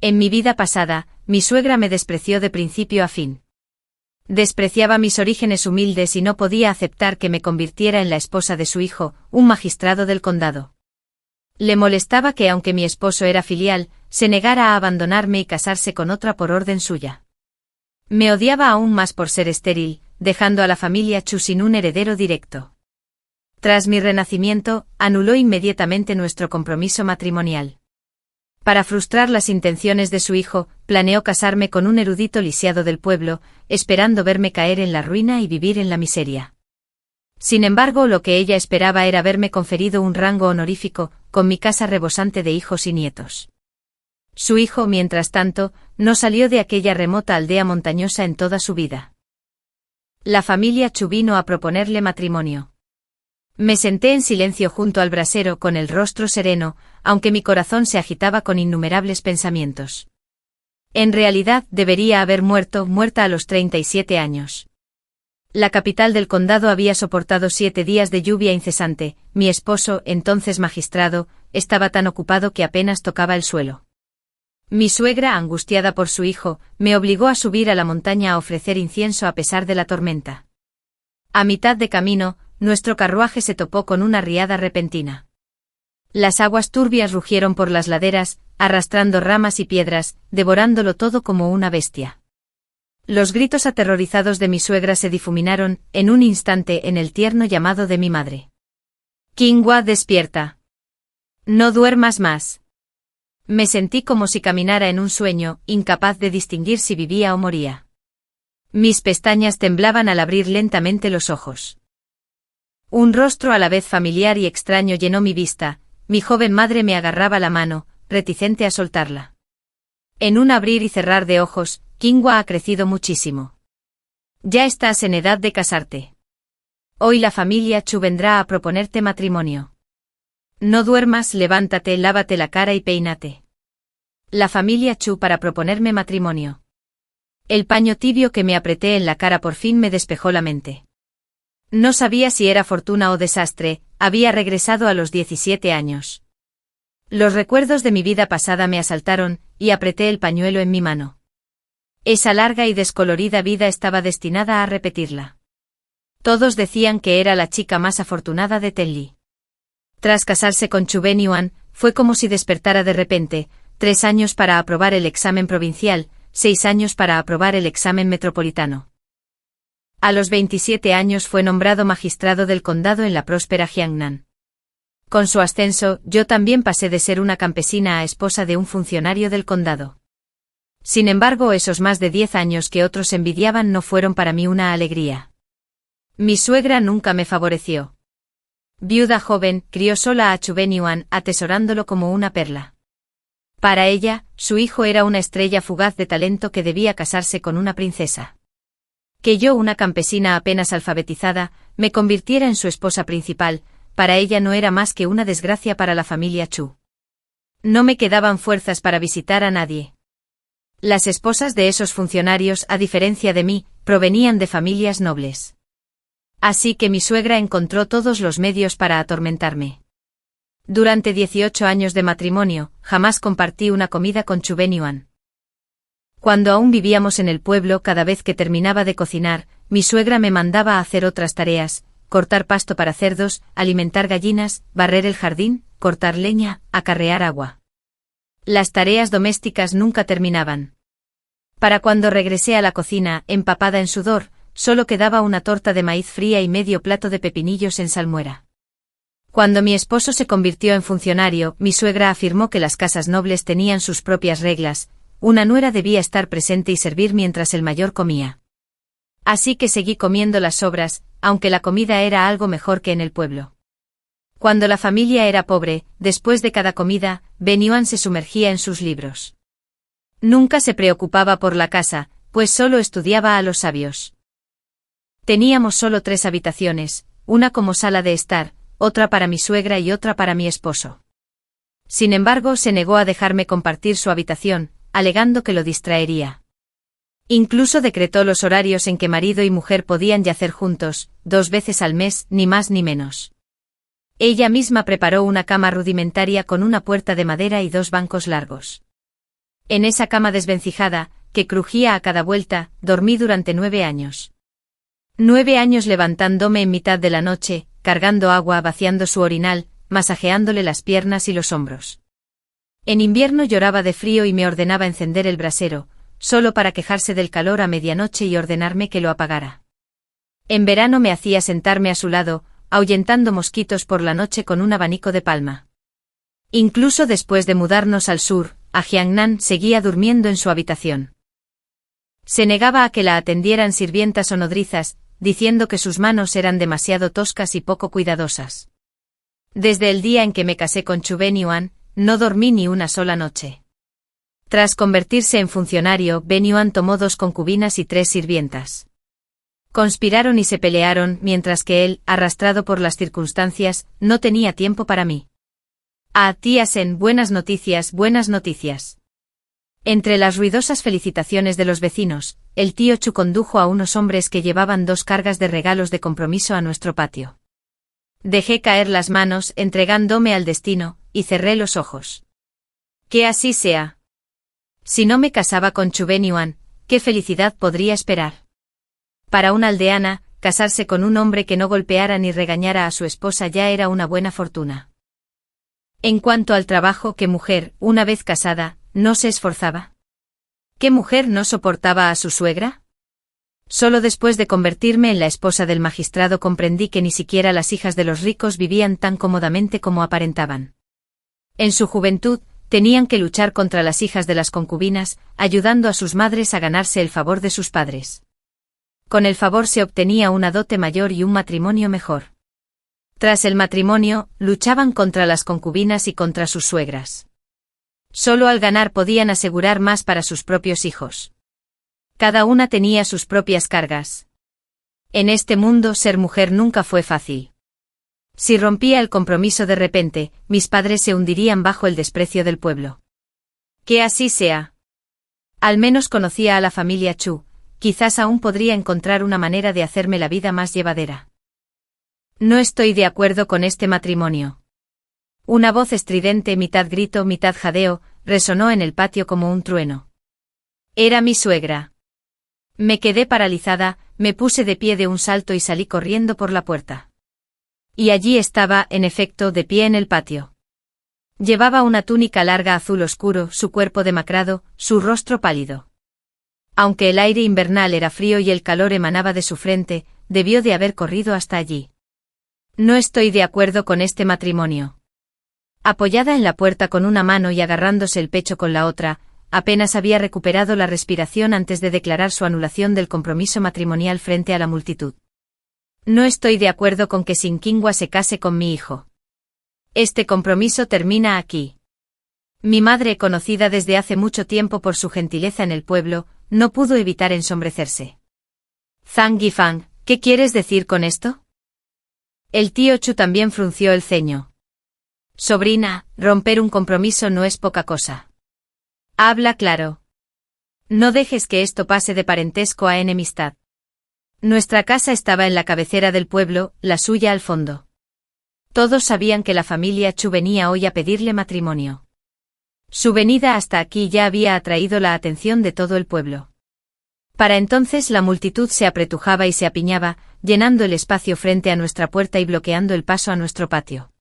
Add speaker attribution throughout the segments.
Speaker 1: En mi vida pasada, mi suegra me despreció de principio a fin. Despreciaba mis orígenes humildes y no podía aceptar que me convirtiera en la esposa de su hijo, un magistrado del condado. Le molestaba que, aunque mi esposo era filial, se negara a abandonarme y casarse con otra por orden suya. Me odiaba aún más por ser estéril, dejando a la familia Chu sin un heredero directo. Tras mi renacimiento, anuló inmediatamente nuestro compromiso matrimonial. Para frustrar las intenciones de su hijo, planeó casarme con un erudito lisiado del pueblo, esperando verme caer en la ruina y vivir en la miseria. Sin embargo, lo que ella esperaba era verme conferido un rango honorífico, con mi casa rebosante de hijos y nietos. Su hijo, mientras tanto, no salió de aquella remota aldea montañosa en toda su vida. La familia Chu vino a proponerle matrimonio. Me senté en silencio junto al brasero con el rostro sereno, aunque mi corazón se agitaba con innumerables pensamientos. En realidad, debería haber muerta a los 37 años. La capital del condado había soportado 7 días de lluvia incesante, mi esposo, entonces magistrado, estaba tan ocupado que apenas tocaba el suelo. Mi suegra, angustiada por su hijo, me obligó a subir a la montaña a ofrecer incienso a pesar de la tormenta. A mitad de camino, nuestro carruaje se topó con una riada repentina. Las aguas turbias rugieron por las laderas, arrastrando ramas y piedras, devorándolo todo como una bestia. Los gritos aterrorizados de mi suegra se difuminaron, en un instante, en el tierno llamado de mi madre. Qinghua, despierta. No duermas más. Me sentí como si caminara en un sueño, incapaz de distinguir si vivía o moría. Mis pestañas temblaban al abrir lentamente los ojos. Un rostro a la vez familiar y extraño llenó mi vista, mi joven madre me agarraba la mano, reticente a soltarla. En un abrir y cerrar de ojos, Qinghua ha crecido muchísimo. Ya estás en edad de casarte. Hoy la familia Chu vendrá a proponerte matrimonio. No duermas, levántate, lávate la cara y peínate. La familia Chu para proponerme matrimonio. El paño tibio que me apreté en la cara por fin me despejó la mente. No sabía si era fortuna o desastre, había regresado a los 17 años. Los recuerdos de mi vida pasada me asaltaron, y apreté el pañuelo en mi mano. Esa larga y descolorida vida estaba destinada a repetirla. Todos decían que era la chica más afortunada de Tenli. Tras casarse con Chu Benyuan, fue como si despertara de repente, 3 años para aprobar el examen provincial, 6 años para aprobar el examen metropolitano. A los 27 años fue nombrado magistrado del condado en la próspera Jiangnan. Con su ascenso, yo también pasé de ser una campesina a esposa de un funcionario del condado. Sin embargo, esos más de 10 años que otros envidiaban no fueron para mí una alegría. Mi suegra nunca me favoreció. Viuda joven, crió sola a Chu Benyuan, atesorándolo como una perla. Para ella, su hijo era una estrella fugaz de talento que debía casarse con una princesa. Que yo, una campesina apenas alfabetizada, me convirtiera en su esposa principal, para ella no era más que una desgracia para la familia Chu. No me quedaban fuerzas para visitar a nadie. Las esposas de esos funcionarios, a diferencia de mí, provenían de familias nobles. Así que mi suegra encontró todos los medios para atormentarme. Durante 18 años de matrimonio, jamás compartí una comida con Chu Benyuan. Cuando aún vivíamos en el pueblo, cada vez que terminaba de cocinar, mi suegra me mandaba a hacer otras tareas, cortar pasto para cerdos, alimentar gallinas, barrer el jardín, cortar leña, acarrear agua. Las tareas domésticas nunca terminaban. Para cuando regresé a la cocina, empapada en sudor, solo quedaba una torta de maíz fría y medio plato de pepinillos en salmuera. Cuando mi esposo se convirtió en funcionario, mi suegra afirmó que las casas nobles tenían sus propias reglas, una nuera debía estar presente y servir mientras el mayor comía. Así que seguí comiendo las sobras, aunque la comida era algo mejor que en el pueblo. Cuando la familia era pobre, después de cada comida, Benyuan se sumergía en sus libros. Nunca se preocupaba por la casa, pues solo estudiaba a los sabios. Teníamos solo 3 habitaciones, una como sala de estar, otra para mi suegra y otra para mi esposo. Sin embargo, se negó a dejarme compartir su habitación, alegando que lo distraería. Incluso decretó los horarios en que marido y mujer podían yacer juntos, 2 veces al mes, ni más ni menos. Ella misma preparó una cama rudimentaria con una puerta de madera y 2 bancos largos. En esa cama desvencijada, que crujía a cada vuelta, dormí durante 9 años. 9 años levantándome en mitad de la noche, cargando agua, vaciando su orinal, masajeándole las piernas y los hombros. En invierno lloraba de frío y me ordenaba encender el brasero, solo para quejarse del calor a medianoche y ordenarme que lo apagara. En verano me hacía sentarme a su lado, ahuyentando mosquitos por la noche con un abanico de palma. Incluso después de mudarnos al sur, a Jiangnan, seguía durmiendo en su habitación. Se negaba a que la atendieran sirvientas o nodrizas, diciendo que sus manos eran demasiado toscas y poco cuidadosas. Desde el día en que me casé con Chu Benyuan, no dormí ni una sola noche. Tras convertirse en funcionario, Benyuan tomó 2 concubinas y 3 sirvientas. Conspiraron y se pelearon, mientras que él, arrastrado por las circunstancias, no tenía tiempo para mí. Ah, tía Sen, buenas noticias, buenas noticias. Entre las ruidosas felicitaciones de los vecinos, el tío Chu condujo a unos hombres que llevaban 2 cargas de regalos de compromiso a nuestro patio. Dejé caer las manos, entregándome al destino, y cerré los ojos. Que así sea. Si no me casaba con Chu Benyuan, ¿qué felicidad podría esperar? Para una aldeana, casarse con un hombre que no golpeara ni regañara a su esposa ya era una buena fortuna. En cuanto al trabajo, ¿qué mujer, una vez casada, no se esforzaba? ¿Qué mujer no soportaba a su suegra? Solo después de convertirme en la esposa del magistrado comprendí que ni siquiera las hijas de los ricos vivían tan cómodamente como aparentaban. En su juventud, tenían que luchar contra las hijas de las concubinas, ayudando a sus madres a ganarse el favor de sus padres. Con el favor se obtenía una dote mayor y un matrimonio mejor. Tras el matrimonio, luchaban contra las concubinas y contra sus suegras. Solo al ganar podían asegurar más para sus propios hijos. Cada una tenía sus propias cargas. En este mundo ser mujer nunca fue fácil. Si rompía el compromiso de repente, mis padres se hundirían bajo el desprecio del pueblo. Que así sea. Al menos conocía a la familia Chu, quizás aún podría encontrar una manera de hacerme la vida más llevadera. No estoy de acuerdo con este matrimonio. Una voz estridente, mitad grito, mitad jadeo, resonó en el patio como un trueno. Era mi suegra. Me quedé paralizada, me puse de pie de un salto y salí corriendo por la puerta. Y allí estaba, en efecto, de pie en el patio. Llevaba una túnica larga azul oscuro, su cuerpo demacrado, su rostro pálido. Aunque el aire invernal era frío y el calor emanaba de su frente, debió de haber corrido hasta allí. No estoy de acuerdo con este matrimonio. Apoyada en la puerta con una mano y agarrándose el pecho con la otra, apenas había recuperado la respiración antes de declarar su anulación del compromiso matrimonial frente a la multitud. No estoy de acuerdo con que Sin Qingua se case con mi hijo. Este compromiso termina aquí. Mi madre, conocida desde hace mucho tiempo por su gentileza en el pueblo, no pudo evitar ensombrecerse. Zhang Yifang, ¿qué quieres decir con esto? El tío Chu también frunció el ceño. Sobrina, romper un compromiso no es poca cosa. Habla claro. No dejes que esto pase de parentesco a enemistad. Nuestra casa estaba en la cabecera del pueblo, la suya al fondo. Todos sabían que la familia Chu venía hoy a pedirle matrimonio. Su venida hasta aquí ya había atraído la atención de todo el pueblo. Para entonces la multitud se apretujaba y se apiñaba, llenando el espacio frente a nuestra puerta y bloqueando el paso a nuestro patio.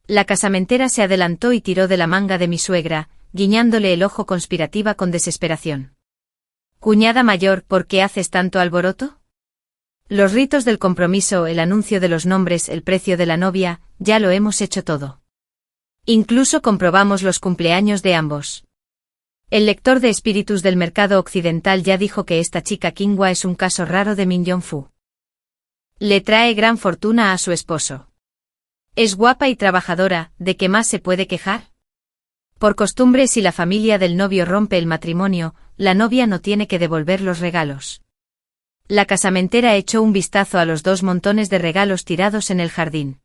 Speaker 1: La casamentera se adelantó y tiró de la manga de mi suegra, guiñándole el ojo conspirativa con desesperación. Cuñada mayor, ¿por qué haces tanto alboroto? Los ritos del compromiso, el anuncio de los nombres, el precio de la novia, ya lo hemos hecho todo. Incluso comprobamos los cumpleaños de ambos. El lector de espíritus del mercado occidental ya dijo que esta chica Qingua es un caso raro de Min Yongfu. Le trae gran fortuna a su esposo. Es guapa y trabajadora, ¿de qué más se puede quejar? Por costumbre, si la familia del novio rompe el matrimonio, la novia no tiene que devolver los regalos. La casamentera echó un vistazo a los 2 montones de regalos tirados en el jardín.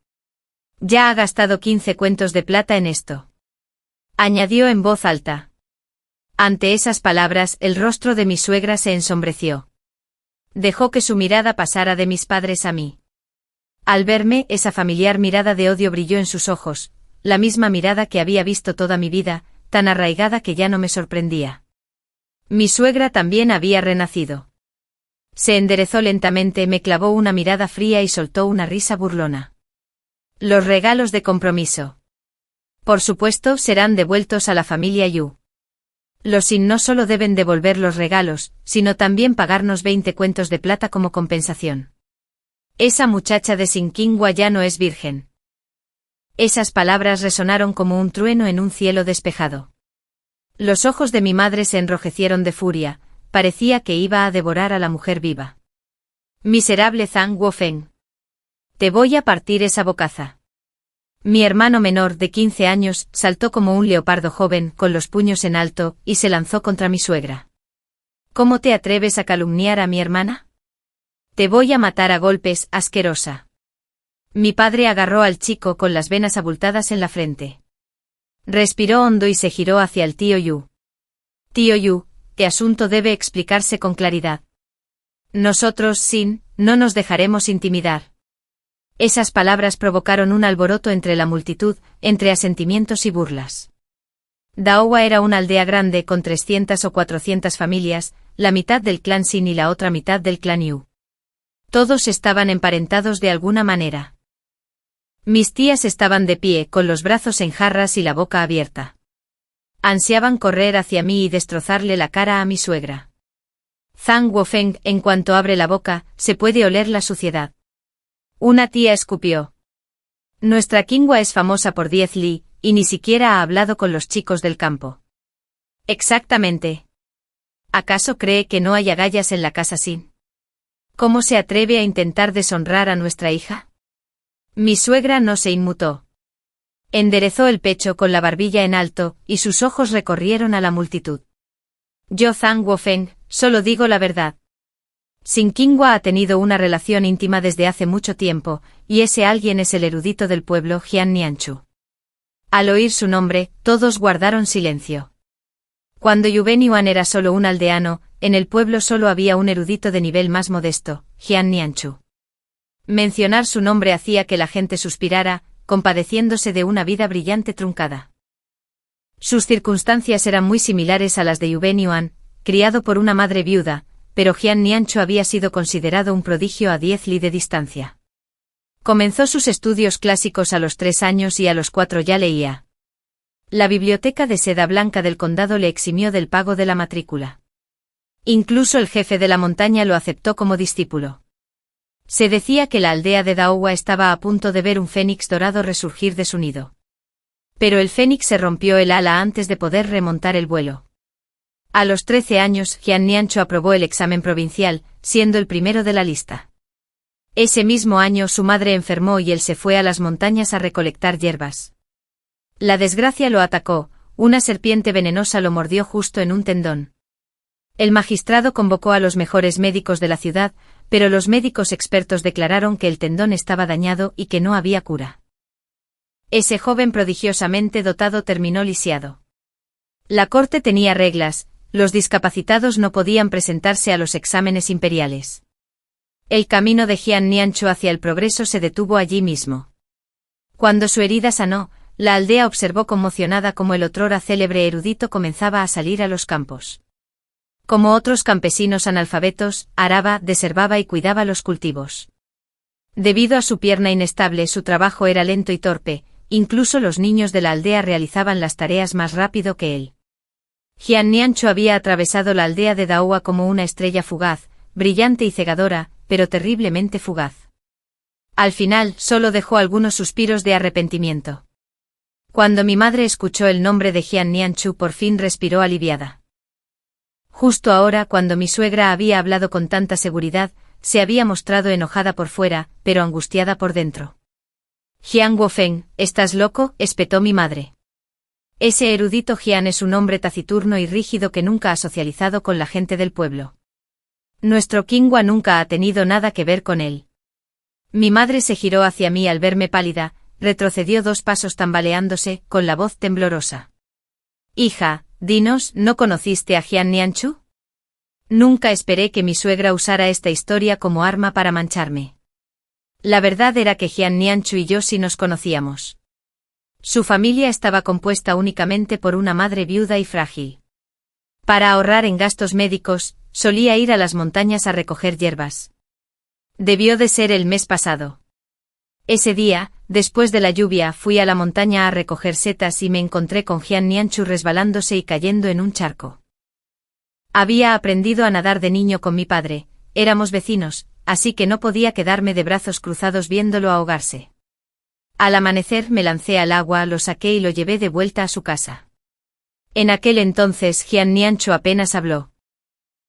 Speaker 1: Ya ha gastado 15 cuentos de plata en esto. Añadió en voz alta. Ante esas palabras, el rostro de mi suegra se ensombreció. Dejó que su mirada pasara de mis padres a mí. Al verme, esa familiar mirada de odio brilló en sus ojos, la misma mirada que había visto toda mi vida, tan arraigada que ya no me sorprendía. Mi suegra también había renacido. Se enderezó lentamente, me clavó una mirada fría y soltó una risa burlona. Los regalos de compromiso. Por supuesto, serán devueltos a la familia Yu. Los Sin no solo deben devolver los regalos, sino también pagarnos 20 cuentos de plata como compensación. Esa muchacha de Sinqingua ya no es virgen. Esas palabras resonaron como un trueno en un cielo despejado. Los ojos de mi madre se enrojecieron de furia, parecía que iba a devorar a la mujer viva. Miserable Zhang Guofeng. Te voy a partir esa bocaza. Mi hermano menor de 15 años saltó como un leopardo joven con los puños en alto y se lanzó contra mi suegra. ¿Cómo te atreves a calumniar a mi hermana? Te voy a matar a golpes, asquerosa. Mi padre agarró al chico con las venas abultadas en la frente. Respiró hondo y se giró hacia el tío Yu. Tío Yu, ¿qué asunto debe explicarse con claridad? Nosotros, Sin, no nos dejaremos intimidar. Esas palabras provocaron un alboroto entre la multitud, entre asentimientos y burlas. Daowa era una aldea grande con 300 o 400 familias, la mitad del clan Sin y la otra mitad del clan Yu. Todos estaban emparentados de alguna manera. Mis tías estaban de pie, con los brazos en jarras y la boca abierta. Ansiaban correr hacia mí y destrozarle la cara a mi suegra. Zhang Guofeng, en cuanto abre la boca, se puede oler la suciedad. Una tía escupió. Nuestra Qinghua es famosa por 10 li, y ni siquiera ha hablado con los chicos del campo. Exactamente. ¿Acaso cree que no hay agallas en la casa Sin? ¿Cómo se atreve a intentar deshonrar a nuestra hija? Mi suegra no se inmutó. Enderezó el pecho con la barbilla en alto, y sus ojos recorrieron a la multitud. Yo, Zhang Guofeng, solo digo la verdad. Sin Qinghua ha tenido una relación íntima desde hace mucho tiempo, y ese alguien es el erudito del pueblo Jian Nianchu. Al oír su nombre, todos guardaron silencio. Cuando Yuben Yuan era solo un aldeano, en el pueblo solo había un erudito de nivel más modesto, Jian Nianchu. Mencionar su nombre hacía que la gente suspirara, compadeciéndose de una vida brillante truncada. Sus circunstancias eran muy similares a las de Yuben Yuan, criado por una madre viuda, pero Jian Nianchu había sido considerado un prodigio a 10 li de distancia. Comenzó sus estudios clásicos a los 3 años y a los 4 ya leía. La biblioteca de seda blanca del condado le eximió del pago de la matrícula. Incluso el jefe de la montaña lo aceptó como discípulo. Se decía que la aldea de Daowa estaba a punto de ver un fénix dorado resurgir de su nido. Pero el fénix se rompió el ala antes de poder remontar el vuelo. A los 13 años, Jian Nianchu aprobó el examen provincial, siendo el primero de la lista. Ese mismo año su madre enfermó y él se fue a las montañas a recolectar hierbas. La desgracia lo atacó, una serpiente venenosa lo mordió justo en un tendón. El magistrado convocó a los mejores médicos de la ciudad, pero los médicos expertos declararon que el tendón estaba dañado y que no había cura. Ese joven prodigiosamente dotado terminó lisiado. La corte tenía reglas, los discapacitados no podían presentarse a los exámenes imperiales. El camino de Jian Nianchu hacia el progreso se detuvo allí mismo. Cuando su herida sanó, la aldea observó conmocionada cómo el otrora célebre erudito comenzaba a salir a los campos. Como otros campesinos analfabetos, araba, deservaba y cuidaba los cultivos. Debido a su pierna inestable, su trabajo era lento y torpe, incluso los niños de la aldea realizaban las tareas más rápido que él. Jian Nianchu había atravesado la aldea de Daowa como una estrella fugaz, brillante y cegadora, pero terriblemente fugaz. Al final, solo dejó algunos suspiros de arrepentimiento. Cuando mi madre escuchó el nombre de Jian Nianchu, por fin respiró aliviada. Justo ahora, cuando mi suegra había hablado con tanta seguridad, se había mostrado enojada por fuera, pero angustiada por dentro. Jian Guofeng, ¿estás loco?, espetó mi madre. Ese erudito Jian es un hombre taciturno y rígido que nunca ha socializado con la gente del pueblo. Nuestro Qinghua nunca ha tenido nada que ver con él. Mi madre se giró hacia mí al verme pálida, retrocedió 2 pasos tambaleándose, con la voz temblorosa. Hija, dinos, ¿no conociste a Jian Nianchu? Nunca esperé que mi suegra usara esta historia como arma para mancharme. La verdad era que Jian Nianchu y yo sí nos conocíamos. Su familia estaba compuesta únicamente por una madre viuda y frágil. Para ahorrar en gastos médicos, solía ir a las montañas a recoger hierbas. Debió de ser el mes pasado. Ese día, después de la lluvia, fui a la montaña a recoger setas y me encontré con Jian Nianchu resbalándose y cayendo en un charco. Había aprendido a nadar de niño con mi padre, éramos vecinos, así que no podía quedarme de brazos cruzados viéndolo ahogarse. Al amanecer me lancé al agua, lo saqué y lo llevé de vuelta a su casa. En aquel entonces Jian Nianchu apenas habló.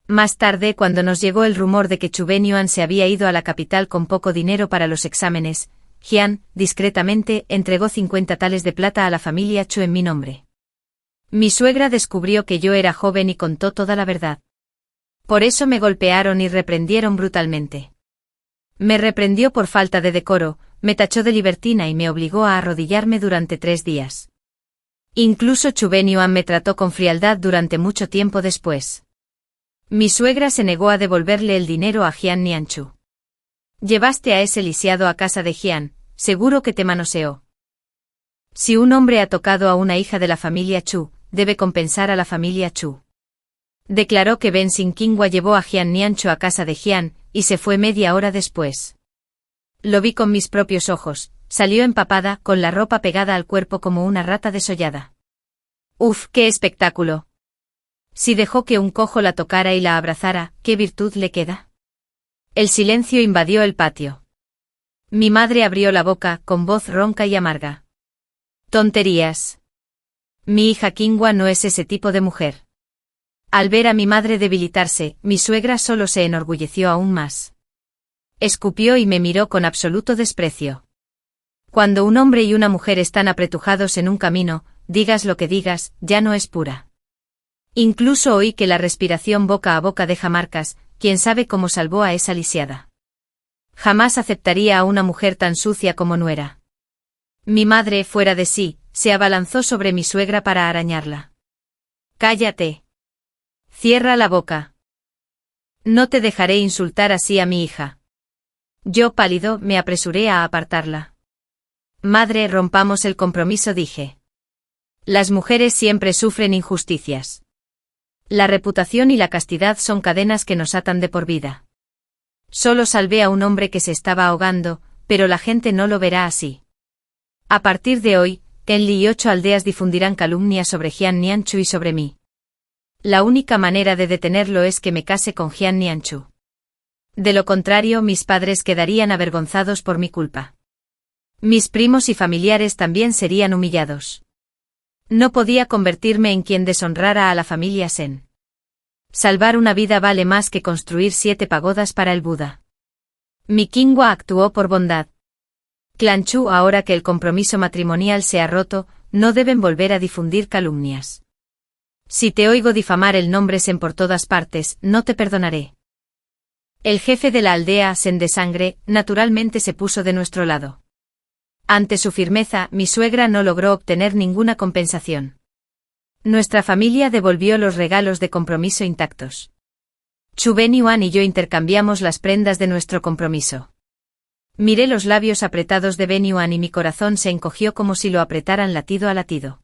Speaker 1: Más tarde, cuando nos llegó el rumor de que Chu Benyuan se había ido a la capital con poco dinero para los exámenes, Jian, discretamente, entregó 50 tales de plata a la familia Chu en mi nombre. Mi suegra descubrió que yo era joven y contó toda la verdad. Por eso me golpearon y reprendieron brutalmente. Me reprendió por falta de decoro, me tachó de libertina y me obligó a arrodillarme durante 3 días. Incluso Chu Benyuan me trató con frialdad durante mucho tiempo después. Mi suegra se negó a devolverle el dinero a Jian Nianchu. Llevaste a ese lisiado a casa de Jian, seguro que te manoseó. Si un hombre ha tocado a una hija de la familia Chu, debe compensar a la familia Chu. Declaró que Ben Xingqingua llevó a Jian Nianchu a casa de Jian, y se fue media hora después. Lo vi con mis propios ojos, salió empapada, con la ropa pegada al cuerpo como una rata desollada. ¡Uf, qué espectáculo! Si dejó que un cojo la tocara y la abrazara, ¿qué virtud le queda? El silencio invadió el patio. Mi madre abrió la boca, con voz ronca y amarga. Tonterías. Mi hija Qingua no es ese tipo de mujer. Al ver a mi madre debilitarse, mi suegra solo se enorgulleció aún más. Escupió y me miró con absoluto desprecio. Cuando un hombre y una mujer están apretujados en un camino, digas lo que digas, ya no es pura. Incluso oí que la respiración boca a boca deja marcas, quién sabe cómo salvó a esa lisiada. Jamás aceptaría a una mujer tan sucia como nuera. Mi madre, fuera de sí, se abalanzó sobre mi suegra para arañarla. Cállate. Cierra la boca. No te dejaré insultar así a mi hija. Yo, pálido, me apresuré a apartarla. Madre, rompamos el compromiso, dije. Las mujeres siempre sufren injusticias. La reputación y la castidad son cadenas que nos atan de por vida. Solo salvé a un hombre que se estaba ahogando, pero la gente no lo verá así. A partir de hoy, Kenli y 8 aldeas difundirán calumnias sobre Jian Nianchu y sobre mí. La única manera de detenerlo es que me case con Jian Nianchu. De lo contrario, mis padres quedarían avergonzados por mi culpa. Mis primos y familiares también serían humillados. No podía convertirme en quien deshonrara a la familia Sen. Salvar una vida vale más que construir 7 pagodas para el Buda. Mi Qingua actuó por bondad. Clan Chu, ahora que el compromiso matrimonial se ha roto, no deben volver a difundir calumnias. Si te oigo difamar el nombre Sen por todas partes, no te perdonaré. El jefe de la aldea Sen de sangre, naturalmente se puso de nuestro lado. Ante su firmeza, mi suegra no logró obtener ninguna compensación. Nuestra familia devolvió los regalos de compromiso intactos. Chu Benyuan y yo intercambiamos las prendas de nuestro compromiso. Miré los labios apretados de Benyuan y mi corazón se encogió como si lo apretaran latido a latido.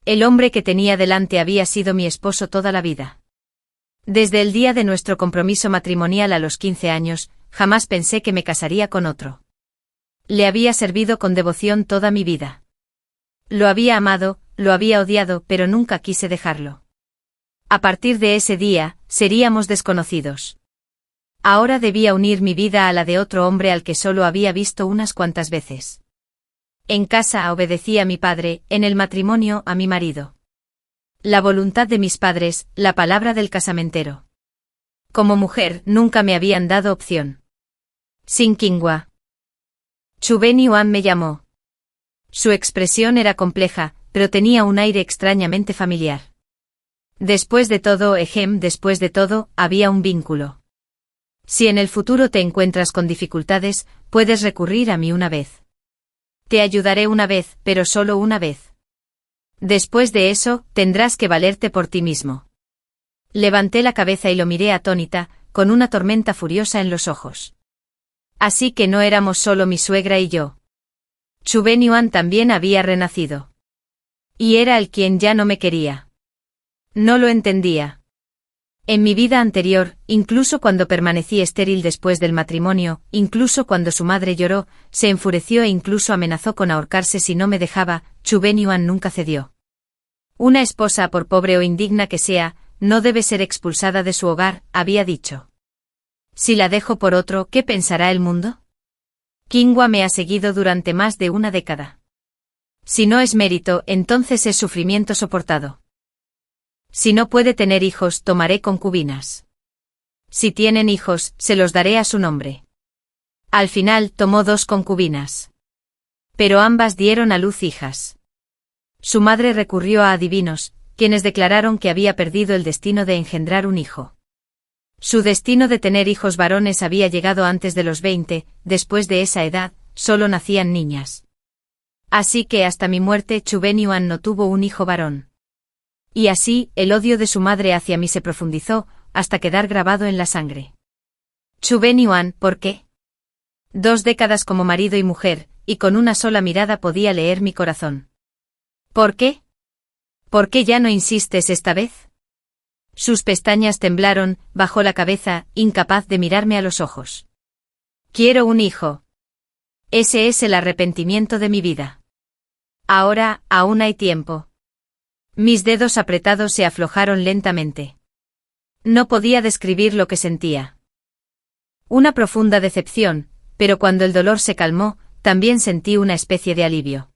Speaker 1: El hombre que tenía delante había sido mi esposo toda la vida. Desde el día de nuestro compromiso matrimonial a los 15 años, jamás pensé que me casaría con otro. Le había servido con devoción toda mi vida. Lo había amado, lo había odiado, pero nunca quise dejarlo. A partir de ese día, seríamos desconocidos. Ahora debía unir mi vida a la de otro hombre al que solo había visto unas cuantas veces. En casa obedecí a mi padre, en el matrimonio a mi marido. La voluntad de mis padres, la palabra del casamentero. Como mujer, nunca me habían dado opción. Sin Qingua. Chu Benyuan me llamó. Su expresión era compleja, pero tenía un aire extrañamente familiar. Después de todo, después de todo, había un vínculo. Si en el futuro te encuentras con dificultades, puedes recurrir a mí una vez. Te ayudaré una vez, pero solo una vez. Después de eso, tendrás que valerte por ti mismo. Levanté la cabeza y lo miré atónita, con una tormenta furiosa en los ojos. Así que no éramos solo mi suegra y yo. Chu Benyuan también había renacido. Y era el quien ya no me quería. No lo entendía. En mi vida anterior, incluso cuando permanecí estéril después del matrimonio, incluso cuando su madre lloró, se enfureció e incluso amenazó con ahorcarse si no me dejaba, Chu Benyuan nunca cedió. Una esposa, por pobre o indigna que sea, no debe ser expulsada de su hogar, había dicho. Si la dejo por otro, ¿qué pensará el mundo? Qinghua me ha seguido durante más de una década. Si no es mérito, entonces es sufrimiento soportado. Si no puede tener hijos, tomaré concubinas. Si tienen hijos, se los daré a su nombre. Al final tomó 2 concubinas. Pero ambas dieron a luz hijas. Su madre recurrió a adivinos, quienes declararon que había perdido el destino de engendrar un hijo. Su destino de tener hijos varones había llegado antes de los 20, después de esa edad, solo nacían niñas. Así que hasta mi muerte Chu Benyuan no tuvo un hijo varón. Y así, el odio de su madre hacia mí se profundizó, hasta quedar grabado en la sangre. Chu Benyuan, ¿por qué? 2 décadas como marido y mujer, y con una sola mirada podía leer mi corazón. ¿Por qué? ¿Por qué ya no insistes esta vez? Sus pestañas temblaron, bajó la cabeza, incapaz de mirarme a los ojos. Quiero un hijo. Ese es el arrepentimiento de mi vida. Ahora, aún hay tiempo. Mis dedos apretados se aflojaron lentamente. No podía describir lo que sentía. Una profunda decepción, pero cuando el dolor se calmó, también sentí una especie de alivio.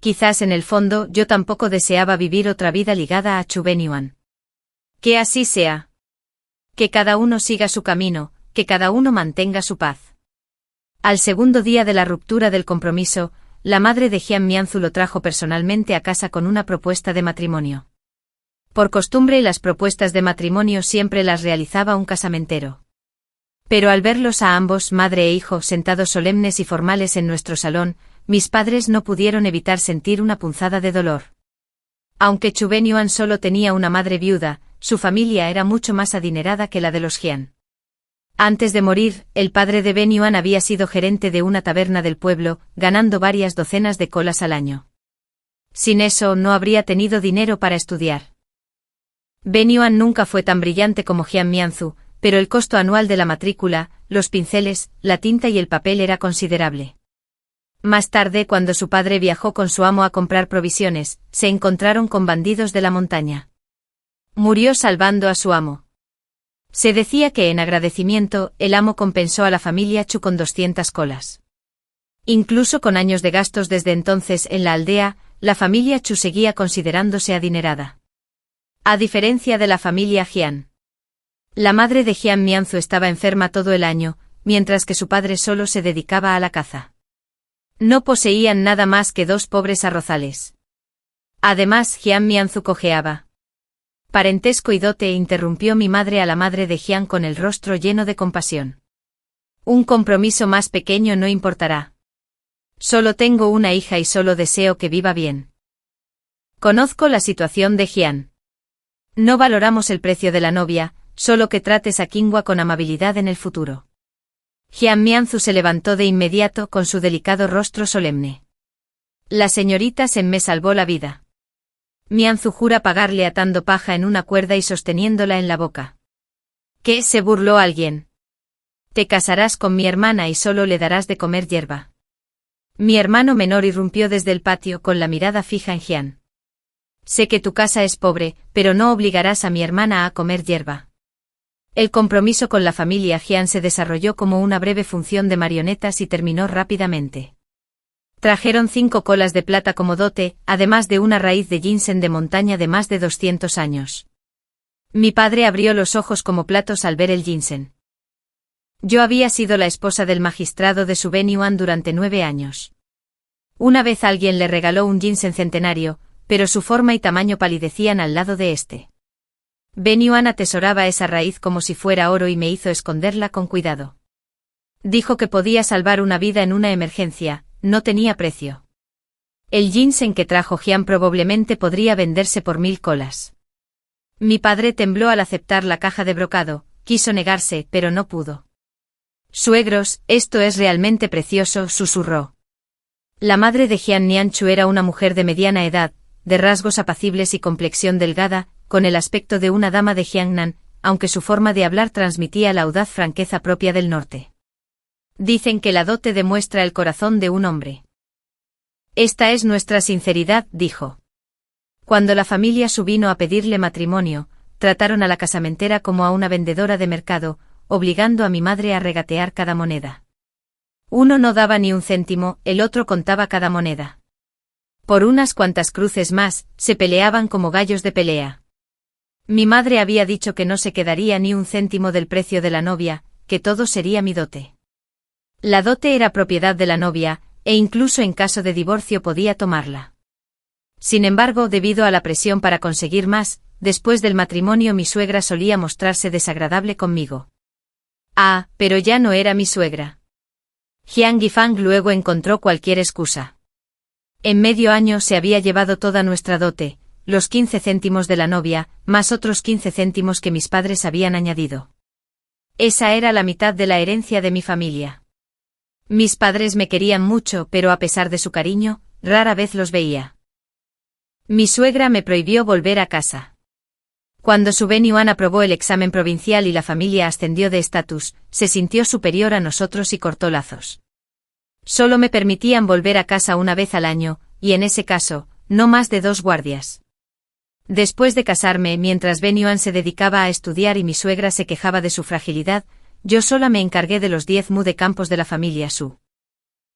Speaker 1: Quizás en el fondo yo tampoco deseaba vivir otra vida ligada a Chu Benyuan. Que así sea. Que cada uno siga su camino, que cada uno mantenga su paz. Al segundo día de la ruptura del compromiso, la madre de Jian Mianzu lo trajo personalmente a casa con una propuesta de matrimonio. Por costumbre las propuestas de matrimonio siempre las realizaba un casamentero. Pero al verlos a ambos, madre e hijo, sentados solemnes y formales en nuestro salón, mis padres no pudieron evitar sentir una punzada de dolor. Aunque Chu Benyuan solo tenía una madre viuda, su familia era mucho más adinerada que la de los Jian. Antes de morir, el padre de Benyuan había sido gerente de una taberna del pueblo, ganando varias docenas de colas al año. Sin eso no habría tenido dinero para estudiar. Benyuan nunca fue tan brillante como Jian Mianzu, pero el costo anual de la matrícula, los pinceles, la tinta y el papel era considerable. Más tarde, cuando su padre viajó con su amo a comprar provisiones, se encontraron con bandidos de la montaña. Murió salvando a su amo. Se decía que en agradecimiento, el amo compensó a la familia Chu con 200 colas. Incluso con años de gastos desde entonces en la aldea, la familia Chu seguía considerándose adinerada. A diferencia de la familia Jian. La madre de Jian Mianzu estaba enferma todo el año, mientras que su padre solo se dedicaba a la caza. No poseían nada más que 2 pobres arrozales. Además, Jian Mianzu cojeaba. Parentesco y dote, interrumpió mi madre a la madre de Jian con el rostro lleno de compasión. Un compromiso más pequeño no importará. Solo tengo una hija y solo deseo que viva bien. Conozco la situación de Jian. No valoramos el precio de la novia, solo que trates a Qinghua con amabilidad en el futuro. Jian Mianzu se levantó de inmediato con su delicado rostro solemne. La señorita Sen me salvó la vida. Mianzu jura pagarle atando paja en una cuerda y sosteniéndola en la boca. ¿Qué? ¿Se burló alguien? Te casarás con mi hermana y solo le darás de comer hierba. Mi hermano menor irrumpió desde el patio con la mirada fija en Jian. Sé que tu casa es pobre, pero no obligarás a mi hermana a comer hierba. El compromiso con la familia Jian se desarrolló como una breve función de marionetas y terminó rápidamente. Trajeron 5 colas de plata como dote, además de una raíz de ginseng de montaña de más de 200 años. Mi padre abrió los ojos como platos al ver el ginseng. Yo había sido la esposa del magistrado de Su Benyuan durante 9 años. Una vez alguien le regaló un ginseng centenario, pero su forma y tamaño palidecían al lado de este. Benyuan atesoraba esa raíz como si fuera oro y me hizo esconderla con cuidado. Dijo que podía salvar una vida en una emergencia. No tenía precio. El ginseng que trajo Jian probablemente podría venderse por 1000 colas. Mi padre tembló al aceptar la caja de brocado, quiso negarse, pero no pudo. Suegros, esto es realmente precioso, susurró. La madre de Jian Nianchu era una mujer de mediana edad, de rasgos apacibles y complexión delgada, con el aspecto de una dama de Jiangnan, aunque su forma de hablar transmitía la audaz franqueza propia del norte. Dicen que la dote demuestra el corazón de un hombre. Esta es nuestra sinceridad, dijo. Cuando la familia Su vino a pedirle matrimonio, trataron a la casamentera como a una vendedora de mercado, obligando a mi madre a regatear cada moneda. Uno no daba ni un céntimo, el otro contaba cada moneda. Por unas cuantas cruces más, se peleaban como gallos de pelea. Mi madre había dicho que no se quedaría ni un céntimo del precio de la novia, que todo sería mi dote. La dote era propiedad de la novia, e incluso en caso de divorcio podía tomarla. Sin embargo, debido a la presión para conseguir más, después del matrimonio mi suegra solía mostrarse desagradable conmigo. Ah, pero ya no era mi suegra. Jiang Yifang luego encontró cualquier excusa. En medio año se había llevado toda nuestra dote, los 15 céntimos de la novia, más otros 15 céntimos que mis padres habían añadido. Esa era la mitad de la herencia de mi familia. Mis padres me querían mucho, pero a pesar de su cariño, rara vez los veía. Mi suegra me prohibió volver a casa. Cuando Su Benyuan aprobó el examen provincial y la familia ascendió de estatus, se sintió superior a nosotros y cortó lazos. Solo me permitían volver a casa una vez al año, y en ese caso, no más de 2 guardias. Después de casarme, mientras Benyuan se dedicaba a estudiar y mi suegra se quejaba de su fragilidad, yo sola me encargué de los 10 mu de campos de la familia Su.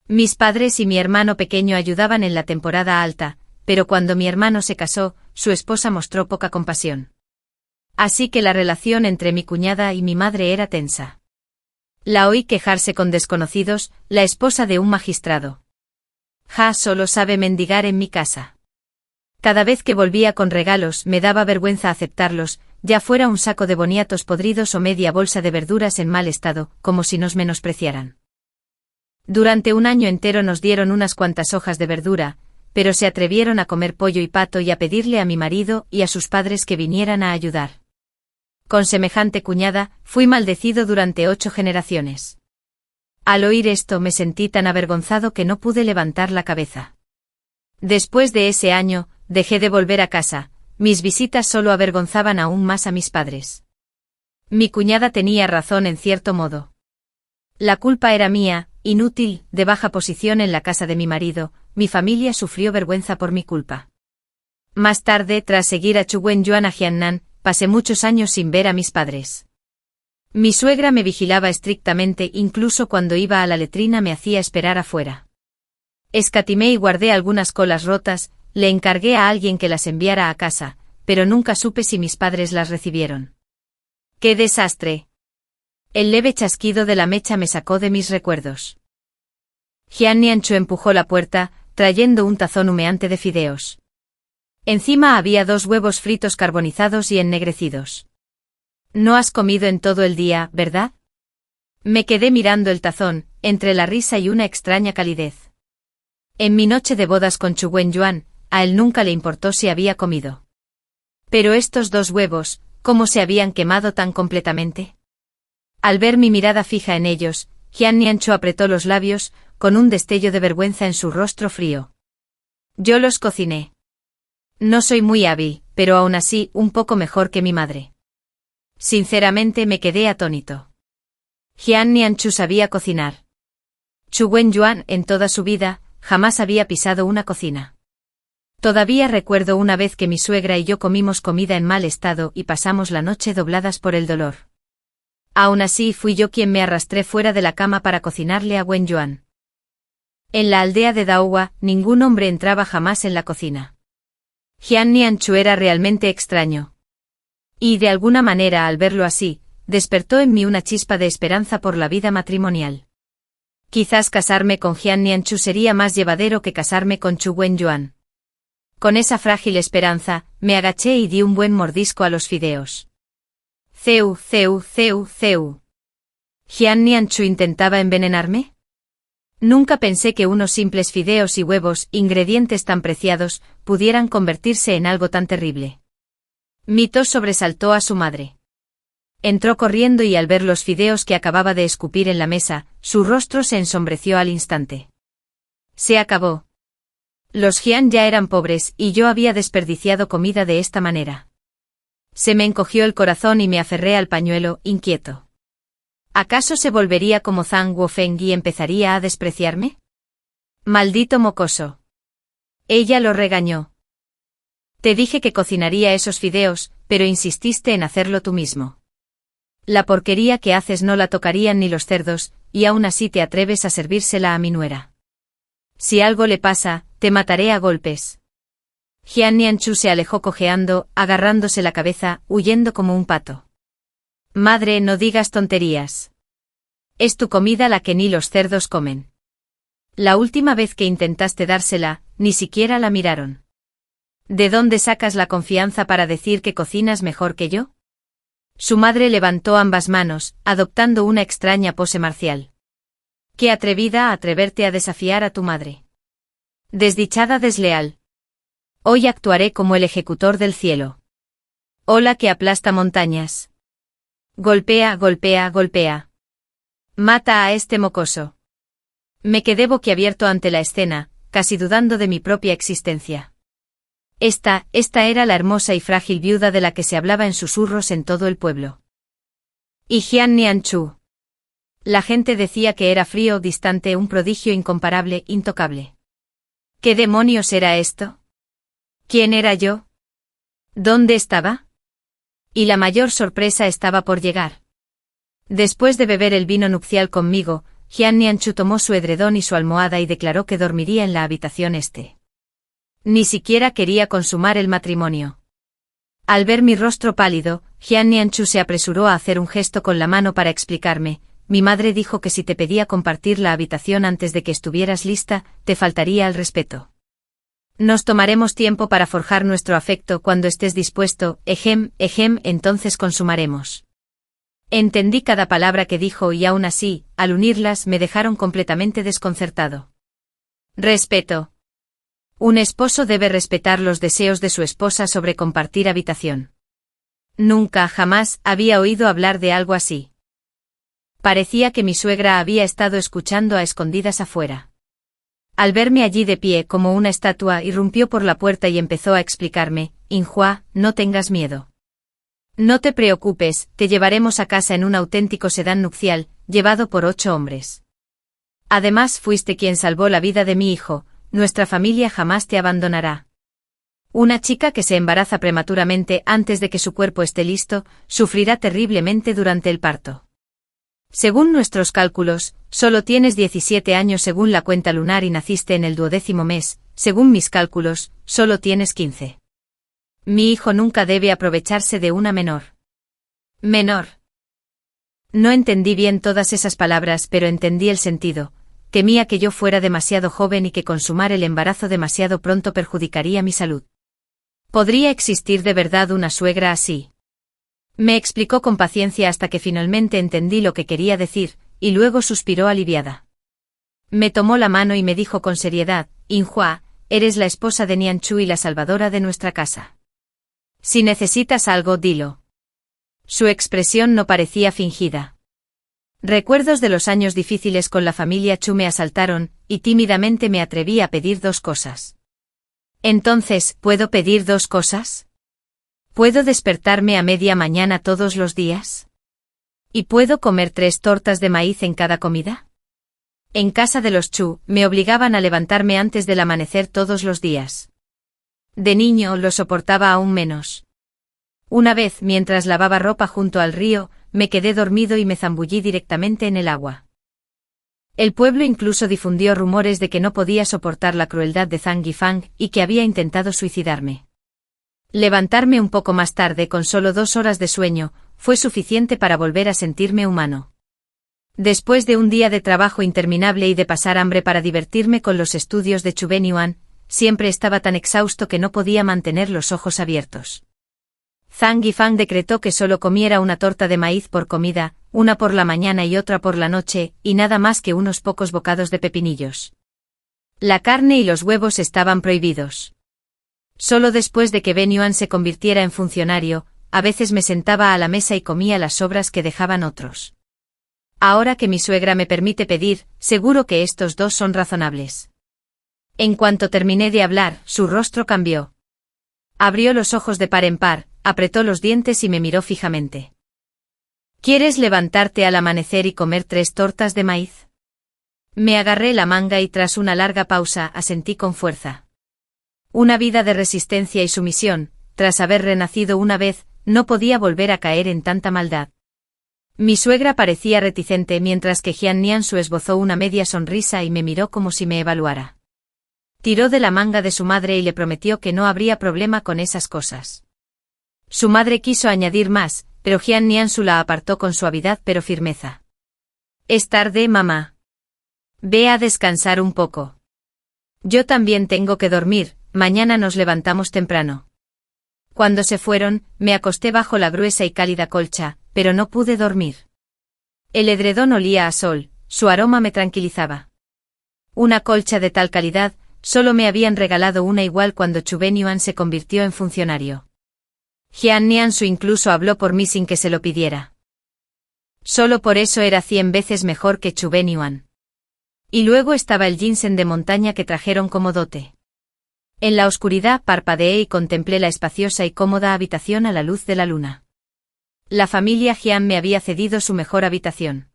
Speaker 1: Mis padres y mi hermano pequeño ayudaban en la temporada alta, pero cuando mi hermano se casó, su esposa mostró poca compasión. Así que la relación entre mi cuñada y mi madre era tensa. La oí quejarse con desconocidos, la esposa de un magistrado. Ja solo sabe mendigar en mi casa. Cada vez que volvía con regalos me daba vergüenza aceptarlos, ya fuera un saco de boniatos podridos o media bolsa de verduras en mal estado, como si nos menospreciaran. Durante un año entero nos dieron unas cuantas hojas de verdura, pero se atrevieron a comer pollo y pato y a pedirle a mi marido y a sus padres que vinieran a ayudar. Con semejante cuñada, fui maldecido durante 8 generaciones. Al oír esto me sentí tan avergonzado que no pude levantar la cabeza. Después de ese año, dejé de volver a casa, mis visitas solo avergonzaban aún más a mis padres. Mi cuñada tenía razón en cierto modo. La culpa era mía, inútil, de baja posición en la casa de mi marido, mi familia sufrió vergüenza por mi culpa. Más tarde, tras seguir a Chu Wenyuan a Jiangnan, pasé muchos años sin ver a mis padres. Mi suegra me vigilaba estrictamente, incluso cuando iba a la letrina me hacía esperar afuera. Escatimé y guardé algunas colas rotas, le encargué a alguien que las enviara a casa, pero nunca supe si mis padres las recibieron. ¡Qué desastre! El leve chasquido de la mecha me sacó de mis recuerdos. Jian Nianchu empujó la puerta, trayendo un tazón humeante de fideos. Encima había 2 huevos fritos carbonizados y ennegrecidos. No has comido en todo el día, ¿verdad? Me quedé mirando el tazón, entre la risa y una extraña calidez. En mi noche de bodas con Chu Wenyuan, a él nunca le importó si había comido. Pero estos 2 huevos, ¿cómo se habían quemado tan completamente? Al ver mi mirada fija en ellos, Jian Nianchu apretó los labios, con un destello de vergüenza en su rostro frío. Yo los cociné. No soy muy hábil, pero aún así, un poco mejor que mi madre. Sinceramente me quedé atónito. Jian Nianchu sabía cocinar. Chu Wenyuan, en toda su vida, jamás había pisado una cocina. Todavía recuerdo una vez que mi suegra y yo comimos comida en mal estado y pasamos la noche dobladas por el dolor. Aún así fui yo quien me arrastré fuera de la cama para cocinarle a Wenyuan. En la aldea de Daohua, ningún hombre entraba jamás en la cocina. Jian Nianchu era realmente extraño. Y de alguna manera al verlo así, despertó en mí una chispa de esperanza por la vida matrimonial. Quizás casarme con Jian Nianchu sería más llevadero que casarme con Chu Wenyuan. Con esa frágil esperanza, me agaché y di un buen mordisco a los fideos. Ceu, ceu, ceu, ceu. ¿Jian Nianchu intentaba envenenarme? Nunca pensé que unos simples fideos y huevos, ingredientes tan preciados, pudieran convertirse en algo tan terrible. Mi tos sobresaltó a su madre. Entró corriendo y al ver los fideos que acababa de escupir en la mesa, su rostro se ensombreció al instante. Se acabó. Los Jian ya eran pobres y yo había desperdiciado comida de esta manera. Se me encogió el corazón y me aferré al pañuelo, inquieto. ¿Acaso se volvería como Zhang Guofeng y empezaría a despreciarme? Maldito mocoso. Ella lo regañó. Te dije que cocinaría esos fideos, pero insististe en hacerlo tú mismo. La porquería que haces no la tocarían ni los cerdos, y aún así te atreves a servírsela a mi nuera. Si algo le pasa, te mataré a golpes. Jian Nianchu se alejó cojeando, agarrándose la cabeza, huyendo como un pato. Madre, no digas tonterías. Es tu comida la que ni los cerdos comen. La última vez que intentaste dársela, ni siquiera la miraron. ¿De dónde sacas la confianza para decir que cocinas mejor que yo? Su madre levantó ambas manos, adoptando una extraña pose marcial. ¡Qué atrevida atreverte a desafiar a tu madre! Desdichada desleal. Hoy actuaré como el ejecutor del cielo. Ola que aplasta montañas. Golpea, golpea, golpea. Mata a este mocoso. Me quedé boquiabierto ante la escena, casi dudando de mi propia existencia. Esta era la hermosa y frágil viuda de la que se hablaba en susurros en todo el pueblo. Y Jian Nianchu. La gente decía que era frío, distante, un prodigio incomparable, intocable. ¿Qué demonios era esto? ¿Quién era yo? ¿Dónde estaba? Y la mayor sorpresa estaba por llegar. Después de beber el vino nupcial conmigo, Jian Nianchu tomó su edredón y su almohada y declaró que dormiría en la habitación este. Ni siquiera quería consumar el matrimonio. Al ver mi rostro pálido, Jian Nianchu se apresuró a hacer un gesto con la mano para explicarme. Mi madre dijo que si te pedía compartir la habitación antes de que estuvieras lista, te faltaría al respeto. Nos tomaremos tiempo para forjar nuestro afecto cuando estés dispuesto, entonces consumaremos. Entendí cada palabra que dijo y aún así, al unirlas me dejaron completamente desconcertado. Respeto. Un esposo debe respetar los deseos de su esposa sobre compartir habitación. Nunca, jamás, había oído hablar de algo así. Parecía que mi suegra había estado escuchando a escondidas afuera. Al verme allí de pie como una estatua, irrumpió por la puerta y empezó a explicarme: Inhua, no tengas miedo. No te preocupes, te llevaremos a casa en un auténtico sedán nupcial, llevado por 8 hombres. Además, fuiste quien salvó la vida de mi hijo, nuestra familia jamás te abandonará. Una chica que se embaraza prematuramente antes de que su cuerpo esté listo, sufrirá terriblemente durante el parto. Según nuestros cálculos, solo tienes 17 años según la cuenta lunar y naciste en el 12º mes, según mis cálculos, solo tienes 15. Mi hijo nunca debe aprovecharse de una menor. Menor. No entendí bien todas esas palabras, pero entendí el sentido. Temía que yo fuera demasiado joven y que consumar el embarazo demasiado pronto perjudicaría mi salud. ¿Podría existir de verdad una suegra así? Me explicó con paciencia hasta que finalmente entendí lo que quería decir, y luego suspiró aliviada. Me tomó la mano y me dijo con seriedad: Inhua, eres la esposa de Nianchu y la salvadora de nuestra casa. Si necesitas algo, dilo. Su expresión no parecía fingida. Recuerdos de los años difíciles con la familia Chu me asaltaron, y tímidamente me atreví a pedir 2 cosas. Entonces, ¿puedo pedir 2 cosas? ¿Puedo despertarme a media mañana todos los días? ¿Y puedo comer 3 tortas de maíz en cada comida? En casa de los Chu, me obligaban a levantarme antes del amanecer todos los días. De niño lo soportaba aún menos. Una vez, mientras lavaba ropa junto al río, me quedé dormido y me zambullí directamente en el agua. El pueblo incluso difundió rumores de que no podía soportar la crueldad de Zhang Yifang y que había intentado suicidarme. Levantarme un poco más tarde con solo 2 horas de sueño, fue suficiente para volver a sentirme humano. Después de un día de trabajo interminable y de pasar hambre para divertirme con los estudios de Chu Benyuan, siempre estaba tan exhausto que no podía mantener los ojos abiertos. Zhang Yifang decretó que solo comiera una torta de maíz por comida, una por la mañana y otra por la noche, y nada más que unos pocos bocados de pepinillos. La carne y los huevos estaban prohibidos. Solo después de que Benyuan se convirtiera en funcionario, a veces me sentaba a la mesa y comía las sobras que dejaban otros. Ahora que mi suegra me permite pedir, seguro que estos 2 son razonables. En cuanto terminé de hablar, su rostro cambió. Abrió los ojos de par en par, apretó los dientes y me miró fijamente. ¿Quieres levantarte al amanecer y comer 3 tortas de maíz? Me agarré la manga y tras una larga pausa asentí con fuerza. Una vida de resistencia y sumisión, tras haber renacido una vez, no podía volver a caer en tanta maldad. Mi suegra parecía reticente mientras que Jian Niansu esbozó una media sonrisa y me miró como si me evaluara. Tiró de la manga de su madre y le prometió que no habría problema con esas cosas. Su madre quiso añadir más, pero Jian Niansu la apartó con suavidad pero firmeza. Es tarde, mamá. Ve a descansar un poco. Yo también tengo que dormir, mañana nos levantamos temprano. Cuando se fueron, me acosté bajo la gruesa y cálida colcha, pero no pude dormir. El edredón olía a sol, su aroma me tranquilizaba. Una colcha de tal calidad, solo me habían regalado una igual cuando Chu Benyuan se convirtió en funcionario. Jian Niansu incluso habló por mí sin que se lo pidiera. Solo por eso era 100 veces mejor que Chu Benyuan. Y luego estaba el ginseng de montaña que trajeron como dote. En la oscuridad parpadeé y contemplé la espaciosa y cómoda habitación a la luz de la luna. La familia Jian me había cedido su mejor habitación.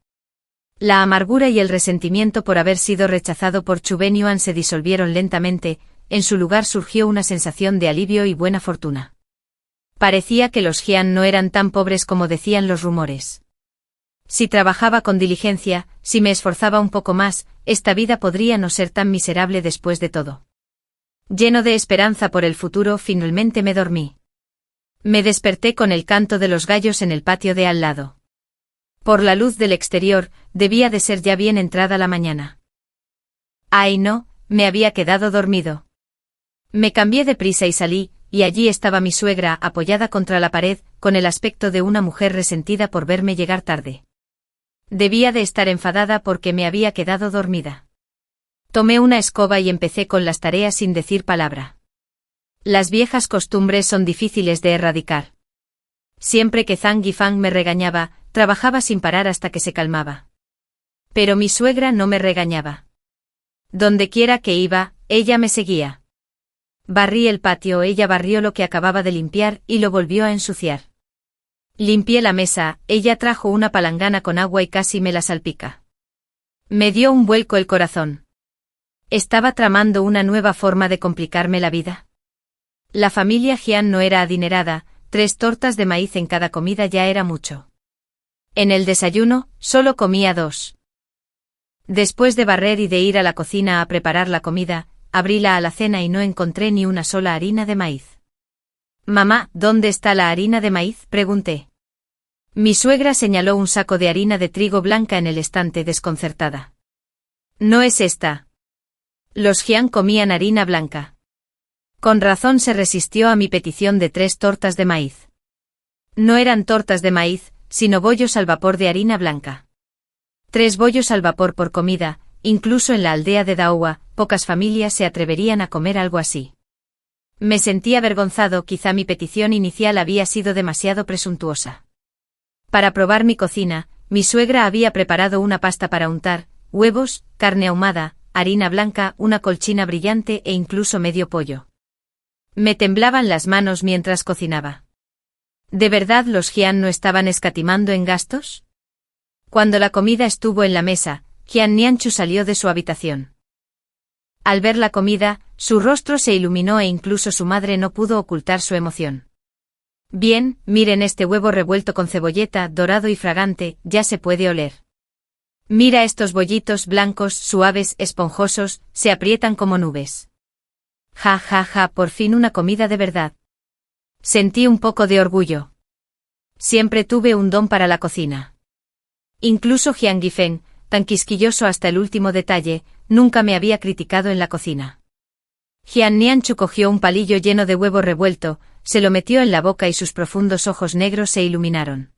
Speaker 1: La amargura y el resentimiento por haber sido rechazado por Chu Benyuan se disolvieron lentamente, en su lugar surgió una sensación de alivio y buena fortuna. Parecía que los Jian no eran tan pobres como decían los rumores. Si trabajaba con diligencia, si me esforzaba un poco más, esta vida podría no ser tan miserable después de todo. Lleno de esperanza por el futuro, finalmente me dormí. Me desperté con el canto de los gallos en el patio de al lado. Por la luz del exterior, debía de ser ya bien entrada la mañana. Ay no, me había quedado dormido. Me cambié de prisa y salí, y allí estaba mi suegra apoyada contra la pared, con el aspecto de una mujer resentida por verme llegar tarde. Debía de estar enfadada porque me había quedado dormida. Tomé una escoba y empecé con las tareas sin decir palabra. Las viejas costumbres son difíciles de erradicar. Siempre que Zhang Yifang me regañaba, trabajaba sin parar hasta que se calmaba. Pero mi suegra no me regañaba. Donde quiera que iba, ella me seguía. Barrí el patio, ella barrió lo que acababa de limpiar y lo volvió a ensuciar. Limpié la mesa, ella trajo una palangana con agua y casi me la salpica. Me dio un vuelco el corazón. ¿Estaba tramando una nueva forma de complicarme la vida? La familia Jian no era adinerada, 3 tortas de maíz en cada comida ya era mucho. En el desayuno, solo comía 2. Después de barrer y de ir a la cocina a preparar la comida, abrí la alacena y no encontré ni una sola harina de maíz. Mamá, ¿dónde está la harina de maíz?, pregunté. Mi suegra señaló un saco de harina de trigo blanca en el estante desconcertada. No es esta. Los Jian comían harina blanca. Con razón se resistió a mi petición de 3 tortas de maíz. No eran tortas de maíz, sino bollos al vapor de harina blanca. 3 bollos al vapor por comida, incluso en la aldea de Daohua, pocas familias se atreverían a comer algo así. Me sentí avergonzado, quizá mi petición inicial había sido demasiado presuntuosa. Para probar mi cocina, mi suegra había preparado una pasta para untar, huevos, carne ahumada, harina blanca, una colchina brillante e incluso medio pollo. Me temblaban las manos mientras cocinaba. ¿De verdad los Jian no estaban escatimando en gastos? Cuando la comida estuvo en la mesa, Jian Nianchu salió de su habitación. Al ver la comida, su rostro se iluminó e incluso su madre no pudo ocultar su emoción. Bien, miren este huevo revuelto con cebolleta, dorado y fragante, ya se puede oler. Mira estos bollitos blancos, suaves, esponjosos, se aprietan como nubes. Ja ja ja, por fin una comida de verdad. Sentí un poco de orgullo. Siempre tuve un don para la cocina. Incluso Jiang Yifeng, tan quisquilloso hasta el último detalle, nunca me había criticado en la cocina. Jian Nianchu cogió un palillo lleno de huevo revuelto, se lo metió en la boca y sus profundos ojos negros se iluminaron.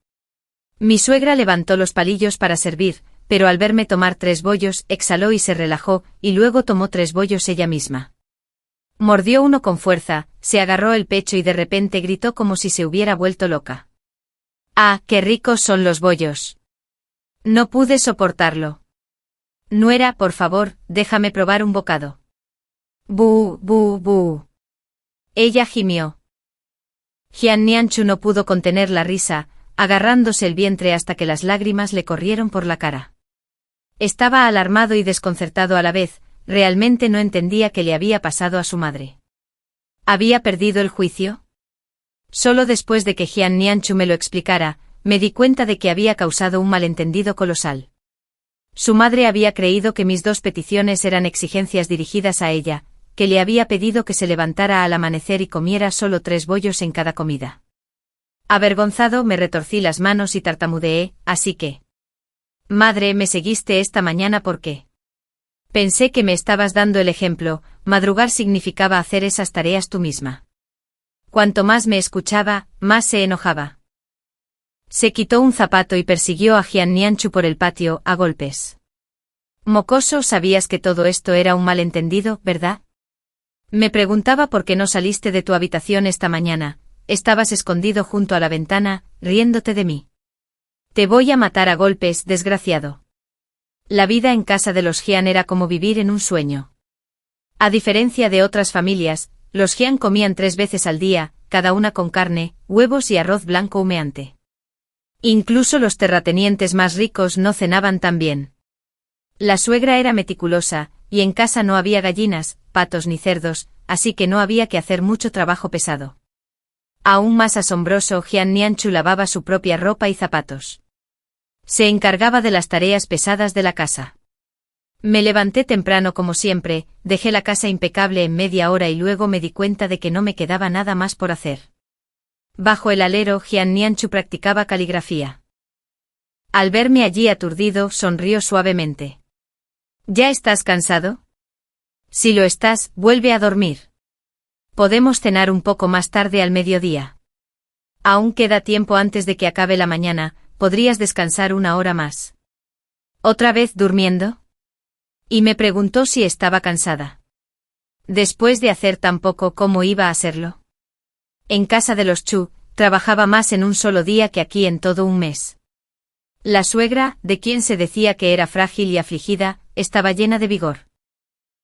Speaker 1: Mi suegra levantó los palillos para servir, pero al verme tomar 3 bollos, exhaló y se relajó, y luego tomó 3 bollos ella misma. Mordió uno con fuerza, se agarró el pecho y de repente gritó como si se hubiera vuelto loca. ¡Ah, qué ricos son los bollos! No pude soportarlo. Nuera, por favor, déjame probar un bocado. Bu, bu, bu. Ella gimió. Jian Nianchu no pudo contener la risa, agarrándose el vientre hasta que las lágrimas le corrieron por la cara. Estaba alarmado y desconcertado a la vez, realmente no entendía qué le había pasado a su madre. ¿Había perdido el juicio? Solo después de que Jian Nianchu me lo explicara, me di cuenta de que había causado un malentendido colosal. Su madre había creído que mis dos peticiones eran exigencias dirigidas a ella, que le había pedido que se levantara al amanecer y comiera solo 3 bollos en cada comida. Avergonzado me retorcí las manos y tartamudeé, así que... Madre, me seguiste esta mañana porque... Pensé que me estabas dando el ejemplo, madrugar significaba hacer esas tareas tú misma. Cuanto más me escuchaba, más se enojaba. Se quitó un zapato y persiguió a Jian Nianchu por el patio, a golpes. Mocoso, sabías que todo esto era un malentendido, ¿verdad? Me preguntaba por qué no saliste de tu habitación esta mañana, estabas escondido junto a la ventana, riéndote de mí. Te voy a matar a golpes, desgraciado. La vida en casa de los Jian era como vivir en un sueño. A diferencia de otras familias, los Jian comían 3 veces al día, cada una con carne, huevos y arroz blanco humeante. Incluso los terratenientes más ricos no cenaban tan bien. La suegra era meticulosa, y en casa no había gallinas, patos ni cerdos, así que no había que hacer mucho trabajo pesado. Aún más asombroso, Jian Nianchu lavaba su propia ropa y zapatos. Se encargaba de las tareas pesadas de la casa. Me levanté temprano como siempre, dejé la casa impecable en media hora y luego me di cuenta de que no me quedaba nada más por hacer. Bajo el alero, Jian Nianchu practicaba caligrafía. Al verme allí aturdido, sonrió suavemente. ¿Ya estás cansado? Si lo estás, vuelve a dormir. Podemos cenar un poco más tarde al mediodía. Aún queda tiempo antes de que acabe la mañana, podrías descansar 1 hora más. ¿Otra vez durmiendo? Y me preguntó si estaba cansada. Después de hacer tan poco, ¿cómo iba a serlo? En casa de los Chu, trabajaba más en un solo día que aquí en todo un mes. La suegra, de quien se decía que era frágil y afligida, estaba llena de vigor.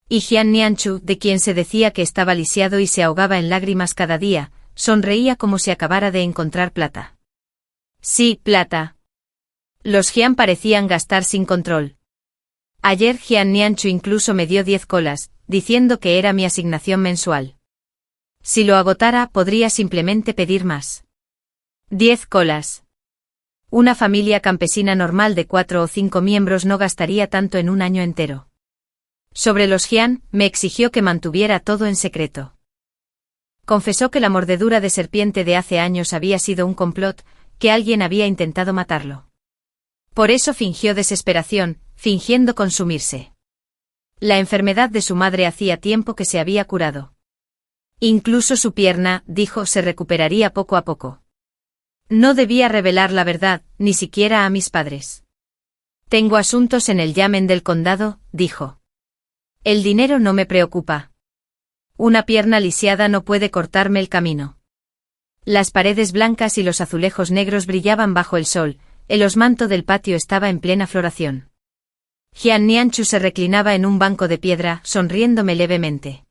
Speaker 1: Y Jian Nianchu, de quien se decía que estaba lisiado y se ahogaba en lágrimas cada día, sonreía como si acabara de encontrar plata. Sí, plata. Los Jian parecían gastar sin control. Ayer Jian Nianchu incluso me dio 10 colas, diciendo que era mi asignación mensual. Si lo agotara, podría simplemente pedir más. 10 colas. Una familia campesina normal de 4 o 5 miembros no gastaría tanto en un año entero. Sobre los Jian, me exigió que mantuviera todo en secreto. Confesó que la mordedura de serpiente de hace años había sido un complot, que alguien había intentado matarlo. Por eso fingió desesperación, fingiendo consumirse. La enfermedad de su madre hacía tiempo que se había curado. Incluso su pierna, dijo, se recuperaría poco a poco. No debía revelar la verdad, ni siquiera a mis padres. Tengo asuntos en el yamen del condado, dijo. El dinero no me preocupa. Una pierna lisiada no puede cortarme el camino. Las paredes blancas y los azulejos negros brillaban bajo el sol, el osmanto del patio estaba en plena floración. Jian Nianchu se reclinaba en un banco de piedra, sonriéndome levemente.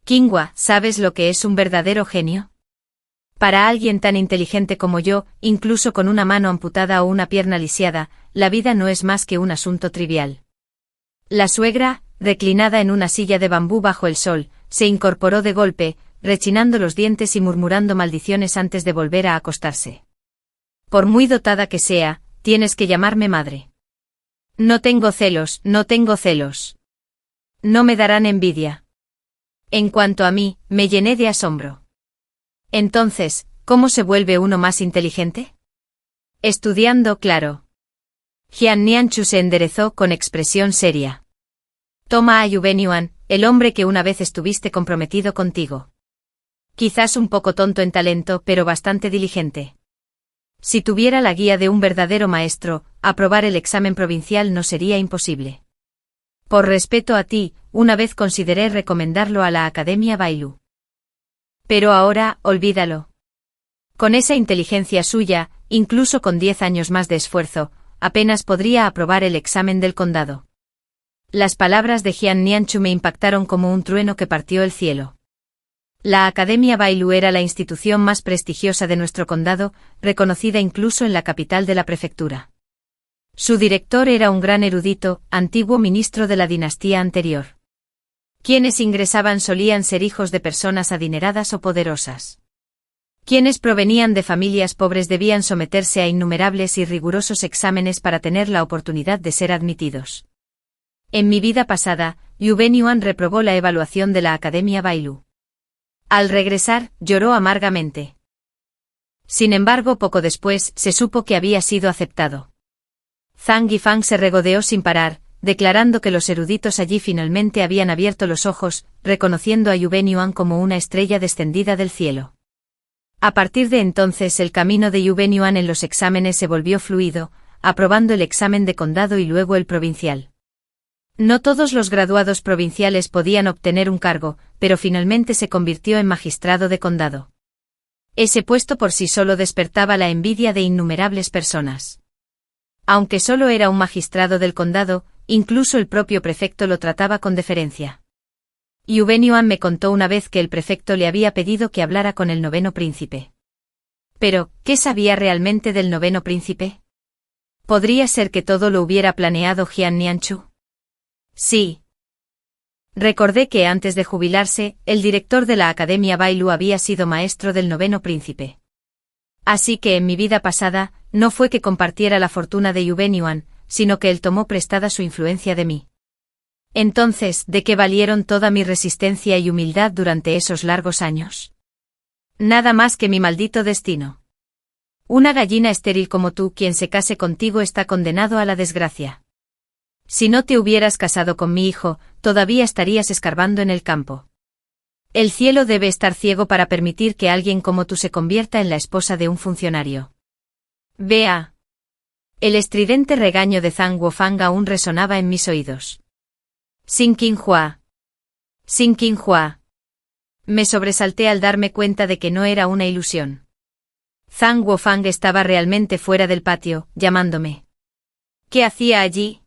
Speaker 1: Qinghua, ¿sabes lo que es un verdadero genio? Para alguien tan inteligente como yo, incluso con una mano amputada o una pierna lisiada, la vida no es más que un asunto trivial. La suegra, reclinada en una silla de bambú bajo el sol, se incorporó de golpe, rechinando los dientes y murmurando maldiciones antes de volver a acostarse. Por muy dotada que sea, tienes que llamarme madre. No tengo celos, no tengo celos. No me darán envidia. En cuanto a mí, me llené de asombro. Entonces, ¿cómo se vuelve uno más inteligente? Estudiando, claro. Jian Nianchu se enderezó con expresión seria. Toma a Yu Benyuan, el hombre que una vez estuviste comprometido contigo. Quizás un poco tonto en talento, pero bastante diligente. Si tuviera la guía de un verdadero maestro, aprobar el examen provincial no sería imposible. Por respeto a ti, una vez consideré recomendarlo a la Academia Bailu. Pero ahora, olvídalo. Con esa inteligencia suya, incluso con 10 años más de esfuerzo, apenas podría aprobar el examen del condado. Las palabras de Jian Nianchu me impactaron como un trueno que partió el cielo. La Academia Bailu era la institución más prestigiosa de nuestro condado, reconocida incluso en la capital de la prefectura. Su director era un gran erudito, antiguo ministro de la dinastía anterior. Quienes ingresaban solían ser hijos de personas adineradas o poderosas. Quienes provenían de familias pobres debían someterse a innumerables y rigurosos exámenes para tener la oportunidad de ser admitidos. En mi vida pasada, Yu Benyuan reprobó la evaluación de la Academia Bailu. Al regresar, lloró amargamente. Sin embargo, poco después, se supo que había sido aceptado. Zhang Yifang se regodeó sin parar, declarando que los eruditos allí finalmente habían abierto los ojos, reconociendo a Yu Benyuan como una estrella descendida del cielo. A partir de entonces el camino de Yu Benyuan en los exámenes se volvió fluido, aprobando el examen de condado y luego el provincial. No todos los graduados provinciales podían obtener un cargo, pero finalmente se convirtió en magistrado de condado. Ese puesto por sí solo despertaba la envidia de innumerables personas. Aunque solo era un magistrado del condado, incluso el propio prefecto lo trataba con deferencia. Yu Benyuan me contó una vez que el prefecto le había pedido que hablara con el noveno príncipe. Pero, ¿qué sabía realmente del noveno príncipe? ¿Podría ser que todo lo hubiera planeado Jian Nianchu? Sí. Recordé que antes de jubilarse, el director de la Academia Bailu había sido maestro del noveno príncipe. Así que en mi vida pasada, no fue que compartiera la fortuna de Yu Benyuan, sino que él tomó prestada su influencia de mí. Entonces, ¿de qué valieron toda mi resistencia y humildad durante esos largos años? Nada más que mi maldito destino. Una gallina estéril como tú, quien se case contigo está condenado a la desgracia. Si no te hubieras casado con mi hijo, todavía estarías escarbando en el campo. El cielo debe estar ciego para permitir que alguien como tú se convierta en la esposa de un funcionario. Vea. El estridente regaño de Zhang Guofang aún resonaba en mis oídos. Xin Qinghua. Xin Qinghua. Me sobresalté al darme cuenta de que no era una ilusión. Zhang Guofang estaba realmente fuera del patio, llamándome. ¿Qué hacía allí?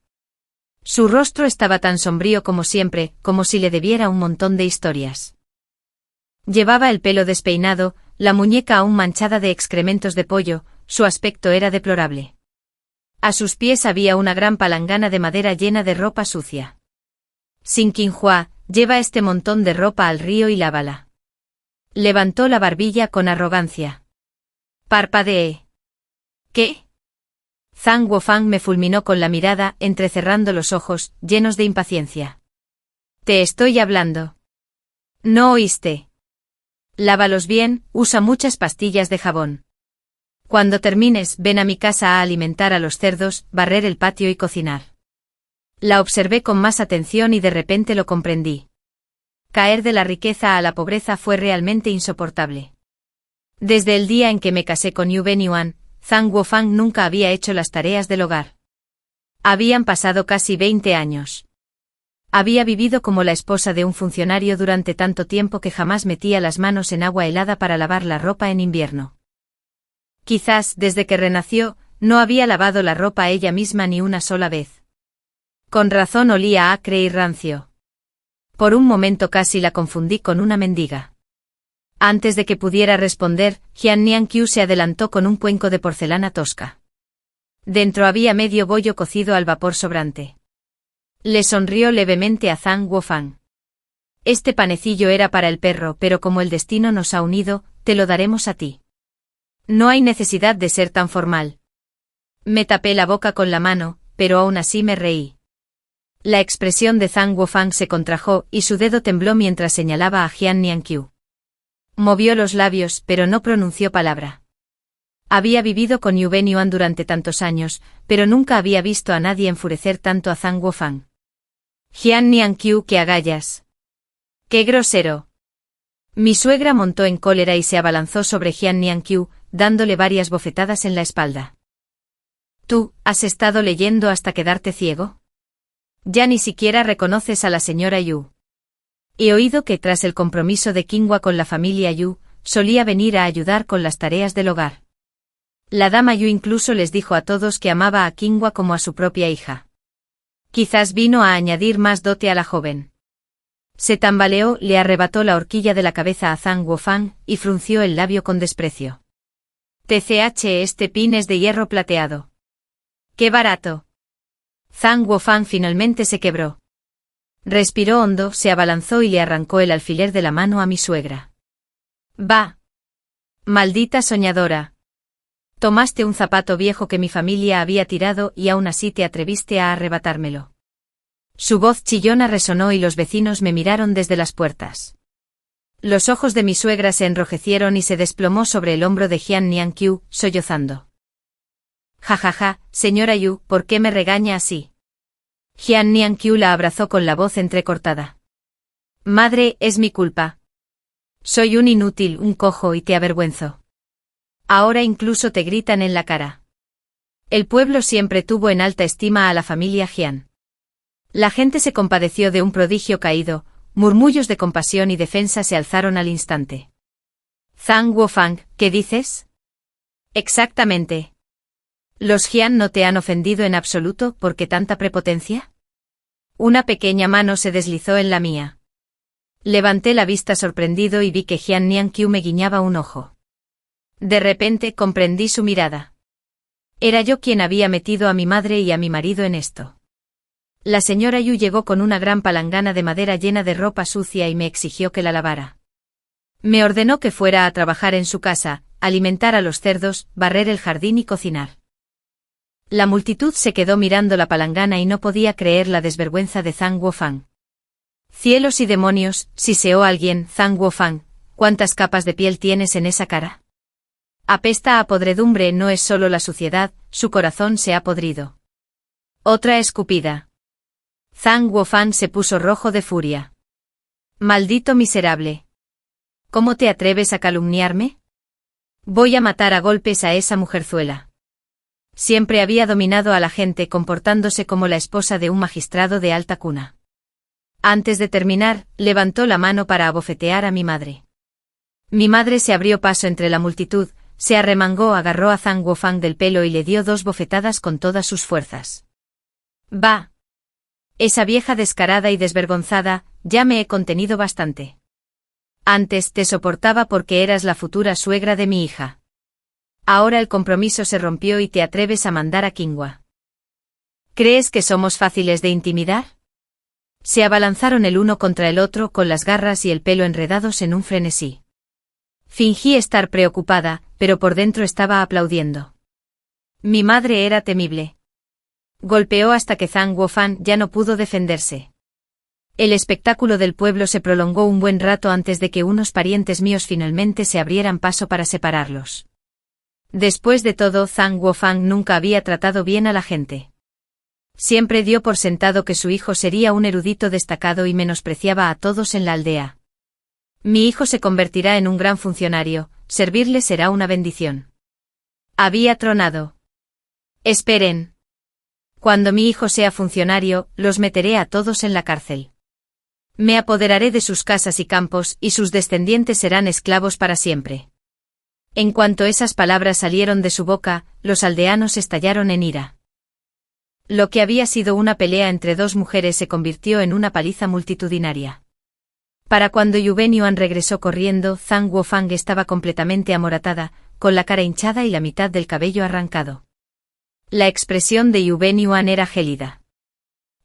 Speaker 1: Su rostro estaba tan sombrío como siempre, como si le debiera un montón de historias. Llevaba el pelo despeinado, la muñeca aún manchada de excrementos de pollo, su aspecto era deplorable. A sus pies había una gran palangana de madera llena de ropa sucia. Xin Qinghua, lleva este montón de ropa al río y lávala. Levantó la barbilla con arrogancia. Parpadeé. ¿Qué? Zhang Guofang me fulminó con la mirada, entrecerrando los ojos, llenos de impaciencia. Te estoy hablando. ¿No oíste? Lávalos bien, usa muchas pastillas de jabón. Cuando termines, ven a mi casa a alimentar a los cerdos, barrer el patio y cocinar. La observé con más atención y de repente lo comprendí. Caer de la riqueza a la pobreza fue realmente insoportable. Desde el día en que me casé con Yu Benyuan, Zhang Guofang nunca había hecho las tareas del hogar. Habían pasado casi 20 años. Había vivido como la esposa de un funcionario durante tanto tiempo que jamás metía las manos en agua helada para lavar la ropa en invierno. Quizás, desde que renació, no había lavado la ropa ella misma ni una sola vez. Con razón olía acre y rancio. Por un momento casi la confundí con una mendiga. Antes de que pudiera responder, Jian Nianqiu se adelantó con un cuenco de porcelana tosca. Dentro había medio bollo cocido al vapor sobrante. Le sonrió levemente a Zhang Guofang. Este panecillo era para el perro, pero como el destino nos ha unido, te lo daremos a ti. No hay necesidad de ser tan formal. Me tapé la boca con la mano, pero aún así me reí. La expresión de Zhang Guofang se contrajo y su dedo tembló mientras señalaba a Jian Nianqiu. Movió los labios, pero no pronunció palabra. Había vivido con Yu Benyuan durante tantos años, pero nunca había visto a nadie enfurecer tanto a Zhang Guofang. Jian Nianqiu, ¡qué agallas! ¡Qué grosero! Mi suegra montó en cólera y se abalanzó sobre Jian Nianqiu, dándole varias bofetadas en la espalda. ¿Tú, has estado leyendo hasta quedarte ciego? Ya ni siquiera reconoces a la señora Yu. He oído que tras el compromiso de Qinghua con la familia Yu, solía venir a ayudar con las tareas del hogar. La dama Yu incluso les dijo a todos que amaba a Qinghua como a su propia hija. Quizás vino a añadir más dote a la joven. Se tambaleó, le arrebató la horquilla de la cabeza a Zhang Guofang y frunció el labio con desprecio. TCH, este pin es de hierro plateado. ¡Qué barato! Zhang Guofang finalmente se quebró. Respiró hondo, se abalanzó y le arrancó el alfiler de la mano a mi suegra. ¡Bah! Maldita soñadora. Tomaste un zapato viejo que mi familia había tirado y aún así te atreviste a arrebatármelo. Su voz chillona resonó y los vecinos me miraron desde las puertas. Los ojos de mi suegra se enrojecieron y se desplomó sobre el hombro de Jian Nianqiu, sollozando. Ja, señora Yu, ¿por qué me regaña así? Jian Nianqiu la abrazó con la voz entrecortada. Madre, es mi culpa. Soy un inútil, un cojo y te avergüenzo. Ahora incluso te gritan en la cara. El pueblo siempre tuvo en alta estima a la familia Jian. La gente se compadeció de un prodigio caído, murmullos de compasión y defensa se alzaron al instante. Zhang Guofang, ¿qué dices? Exactamente. ¿Los Jian no te han ofendido en absoluto? ¿Por qué tanta prepotencia? Una pequeña mano se deslizó en la mía. Levanté la vista sorprendido y vi que Jian Nianqiu me guiñaba un ojo. De repente comprendí su mirada. Era yo quien había metido a mi madre y a mi marido en esto. La señora Yu llegó con una gran palangana de madera llena de ropa sucia y me exigió que la lavara. Me ordenó que fuera a trabajar en su casa, alimentar a los cerdos, barrer el jardín y cocinar. La multitud se quedó mirando la palangana y no podía creer la desvergüenza de Zhang Guofang. Cielos y demonios, siseó alguien, Zhang Guofang, ¿cuántas capas de piel tienes en esa cara? Apesta a podredumbre, no es solo la suciedad, su corazón se ha podrido. Otra escupida. Zhang Guofang se puso rojo de furia. Maldito miserable. ¿Cómo te atreves a calumniarme? Voy a matar a golpes a esa mujerzuela. Siempre había dominado a la gente comportándose como la esposa de un magistrado de alta cuna. Antes de terminar, levantó la mano para abofetear a mi madre. Mi madre se abrió paso entre la multitud, se arremangó, agarró a Zhang Guofang del pelo y le dio 2 bofetadas con todas sus fuerzas. «Va. Esa vieja descarada y desvergonzada, ya me he contenido bastante. Antes te soportaba porque eras la futura suegra de mi hija. Ahora el compromiso se rompió y te atreves a mandar a Qinghua. ¿Crees que somos fáciles de intimidar?» Se abalanzaron el uno contra el otro con las garras y el pelo enredados en un frenesí. Fingí estar preocupada, pero por dentro estaba aplaudiendo. Mi madre era temible. Golpeó hasta que Zhang Guofang ya no pudo defenderse. El espectáculo del pueblo se prolongó un buen rato antes de que unos parientes míos finalmente se abrieran paso para separarlos. Después de todo, Zhang Guofang nunca había tratado bien a la gente. Siempre dio por sentado que su hijo sería un erudito destacado y menospreciaba a todos en la aldea. Mi hijo se convertirá en un gran funcionario, servirle será una bendición. Había tronado. Esperen. Cuando mi hijo sea funcionario, los meteré a todos en la cárcel. Me apoderaré de sus casas y campos y sus descendientes serán esclavos para siempre. En cuanto esas palabras salieron de su boca, los aldeanos estallaron en ira. Lo que había sido una pelea entre 2 mujeres se convirtió en una paliza multitudinaria. Para cuando Yu Benyuan regresó corriendo, Zhang Guofang estaba completamente amoratada, con la cara hinchada y la mitad del cabello arrancado. La expresión de Yu Benyuan era gélida.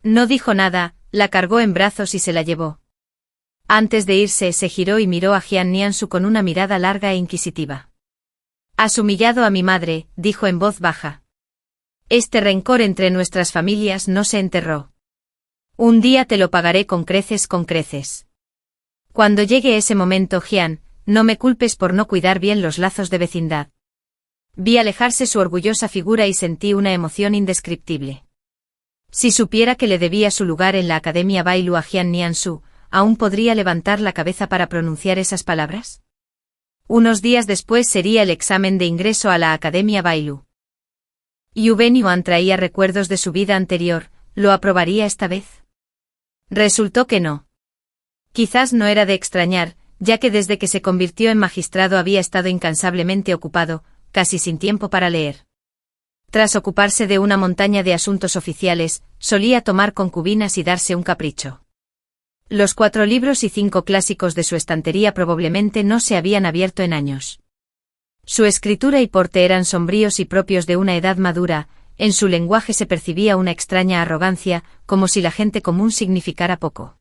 Speaker 1: No dijo nada, la cargó en brazos y se la llevó. Antes de irse, se giró y miró a Jian Niansu con una mirada larga e inquisitiva. «Has humillado a mi madre», dijo en voz baja. «Este rencor entre nuestras familias no se enterró. Un día te lo pagaré con creces, con creces. Cuando llegue ese momento, Jian, no me culpes por no cuidar bien los lazos de vecindad». Vi alejarse su orgullosa figura y sentí una emoción indescriptible. Si supiera que le debía su lugar en la Academia Bailu a Jian Niansu, ¿aún podría levantar la cabeza para pronunciar esas palabras? Unos días después sería el examen de ingreso a la Academia Bailu. Yu Benyuan traía recuerdos de su vida anterior, ¿lo aprobaría esta vez? Resultó que no. Quizás no era de extrañar, ya que desde que se convirtió en magistrado había estado incansablemente ocupado, casi sin tiempo para leer. Tras ocuparse de una montaña de asuntos oficiales, solía tomar concubinas y darse un capricho. Los 4 libros y 5 clásicos de su estantería probablemente no se habían abierto en años. Su escritura y porte eran sombríos y propios de una edad madura, en su lenguaje se percibía una extraña arrogancia, como si la gente común significara poco.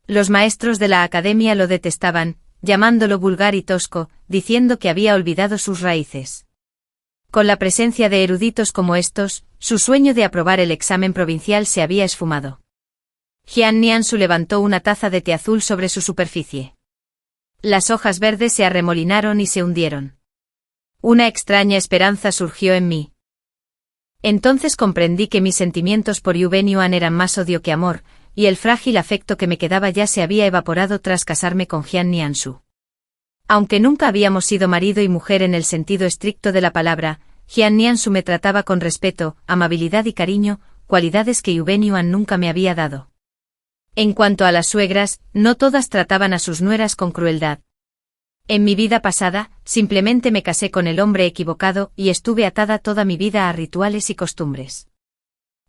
Speaker 1: Los maestros de la academia lo detestaban, llamándolo vulgar y tosco, diciendo que había olvidado sus raíces. Con la presencia de eruditos como estos, su sueño de aprobar el examen provincial se había esfumado. Jian Niansu levantó una taza de té azul sobre su superficie. Las hojas verdes se arremolinaron y se hundieron. Una extraña esperanza surgió en mí. Entonces comprendí que mis sentimientos por Yu Benyuan eran más odio que amor, y el frágil afecto que me quedaba ya se había evaporado tras casarme con Jian Niansu. Aunque nunca habíamos sido marido y mujer en el sentido estricto de la palabra, Jian Niansu me trataba con respeto, amabilidad y cariño, cualidades que Yu Benyuan nunca me había dado. En cuanto a las suegras, no todas trataban a sus nueras con crueldad. En mi vida pasada, simplemente me casé con el hombre equivocado y estuve atada toda mi vida a rituales y costumbres.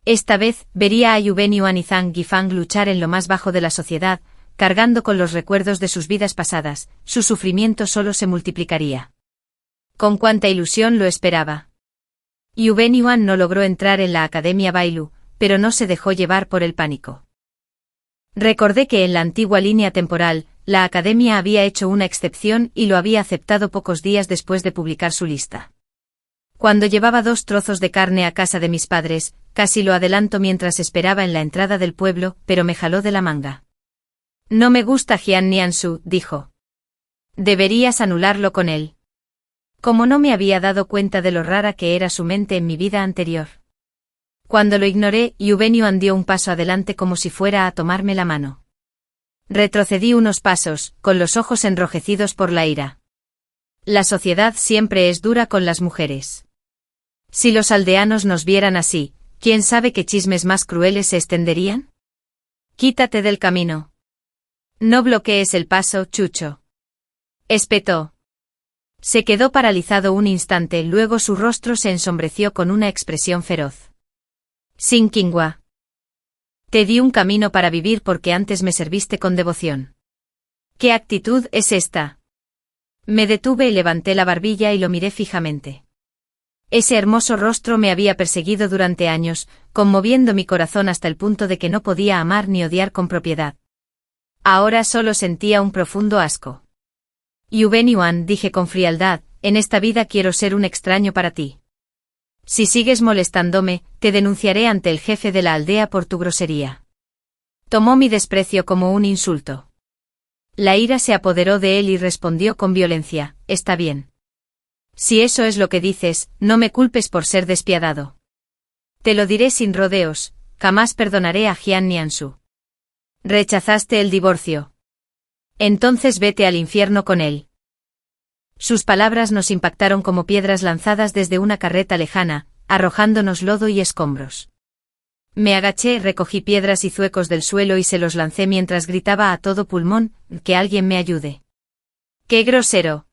Speaker 1: Esta vez, vería a Yu Benyuan y Zhang Yifang luchar en lo más bajo de la sociedad, cargando con los recuerdos de sus vidas pasadas, su sufrimiento solo se multiplicaría. Con cuánta ilusión lo esperaba. Yu Benyuan no logró entrar en la Academia Bailu, pero no se dejó llevar por el pánico. Recordé que en la antigua línea temporal, la Academia había hecho una excepción y lo había aceptado pocos días después de publicar su lista. Cuando llevaba 2 trozos de carne a casa de mis padres, casi lo adelanto mientras esperaba en la entrada del pueblo, pero me jaló de la manga. No me gusta Jian Niansu, dijo. Deberías anularlo con él. Como no me había dado cuenta de lo rara que era su mente en mi vida anterior. Cuando lo ignoré, Yu Benyuan dio un paso adelante como si fuera a tomarme la mano. Retrocedí unos pasos, con los ojos enrojecidos por la ira. La sociedad siempre es dura con las mujeres. Si los aldeanos nos vieran así, ¿quién sabe qué chismes más crueles se extenderían? Quítate del camino. No bloquees el paso, Chucho. Espetó. Se quedó paralizado un instante, luego su rostro se ensombreció con una expresión feroz. Sin Qinghua. Te di un camino para vivir porque antes me serviste con devoción. ¿Qué actitud es esta? Me detuve y levanté la barbilla y lo miré fijamente. Ese hermoso rostro me había perseguido durante años, conmoviendo mi corazón hasta el punto de que no podía amar ni odiar con propiedad. Ahora solo sentía un profundo asco. Yu Benyuan, dije con frialdad, en esta vida quiero ser un extraño para ti. Si sigues molestándome, te denunciaré ante el jefe de la aldea por tu grosería. Tomó mi desprecio como un insulto. La ira se apoderó de él y respondió con violencia, está bien. Si eso es lo que dices, no me culpes por ser despiadado. Te lo diré sin rodeos, jamás perdonaré a Jian Niansu. Rechazaste el divorcio. Entonces vete al infierno con él. Sus palabras nos impactaron como piedras lanzadas desde una carreta lejana, arrojándonos lodo y escombros. Me agaché, recogí piedras y zuecos del suelo y se los lancé mientras gritaba a todo pulmón, que alguien me ayude. ¡Qué grosero!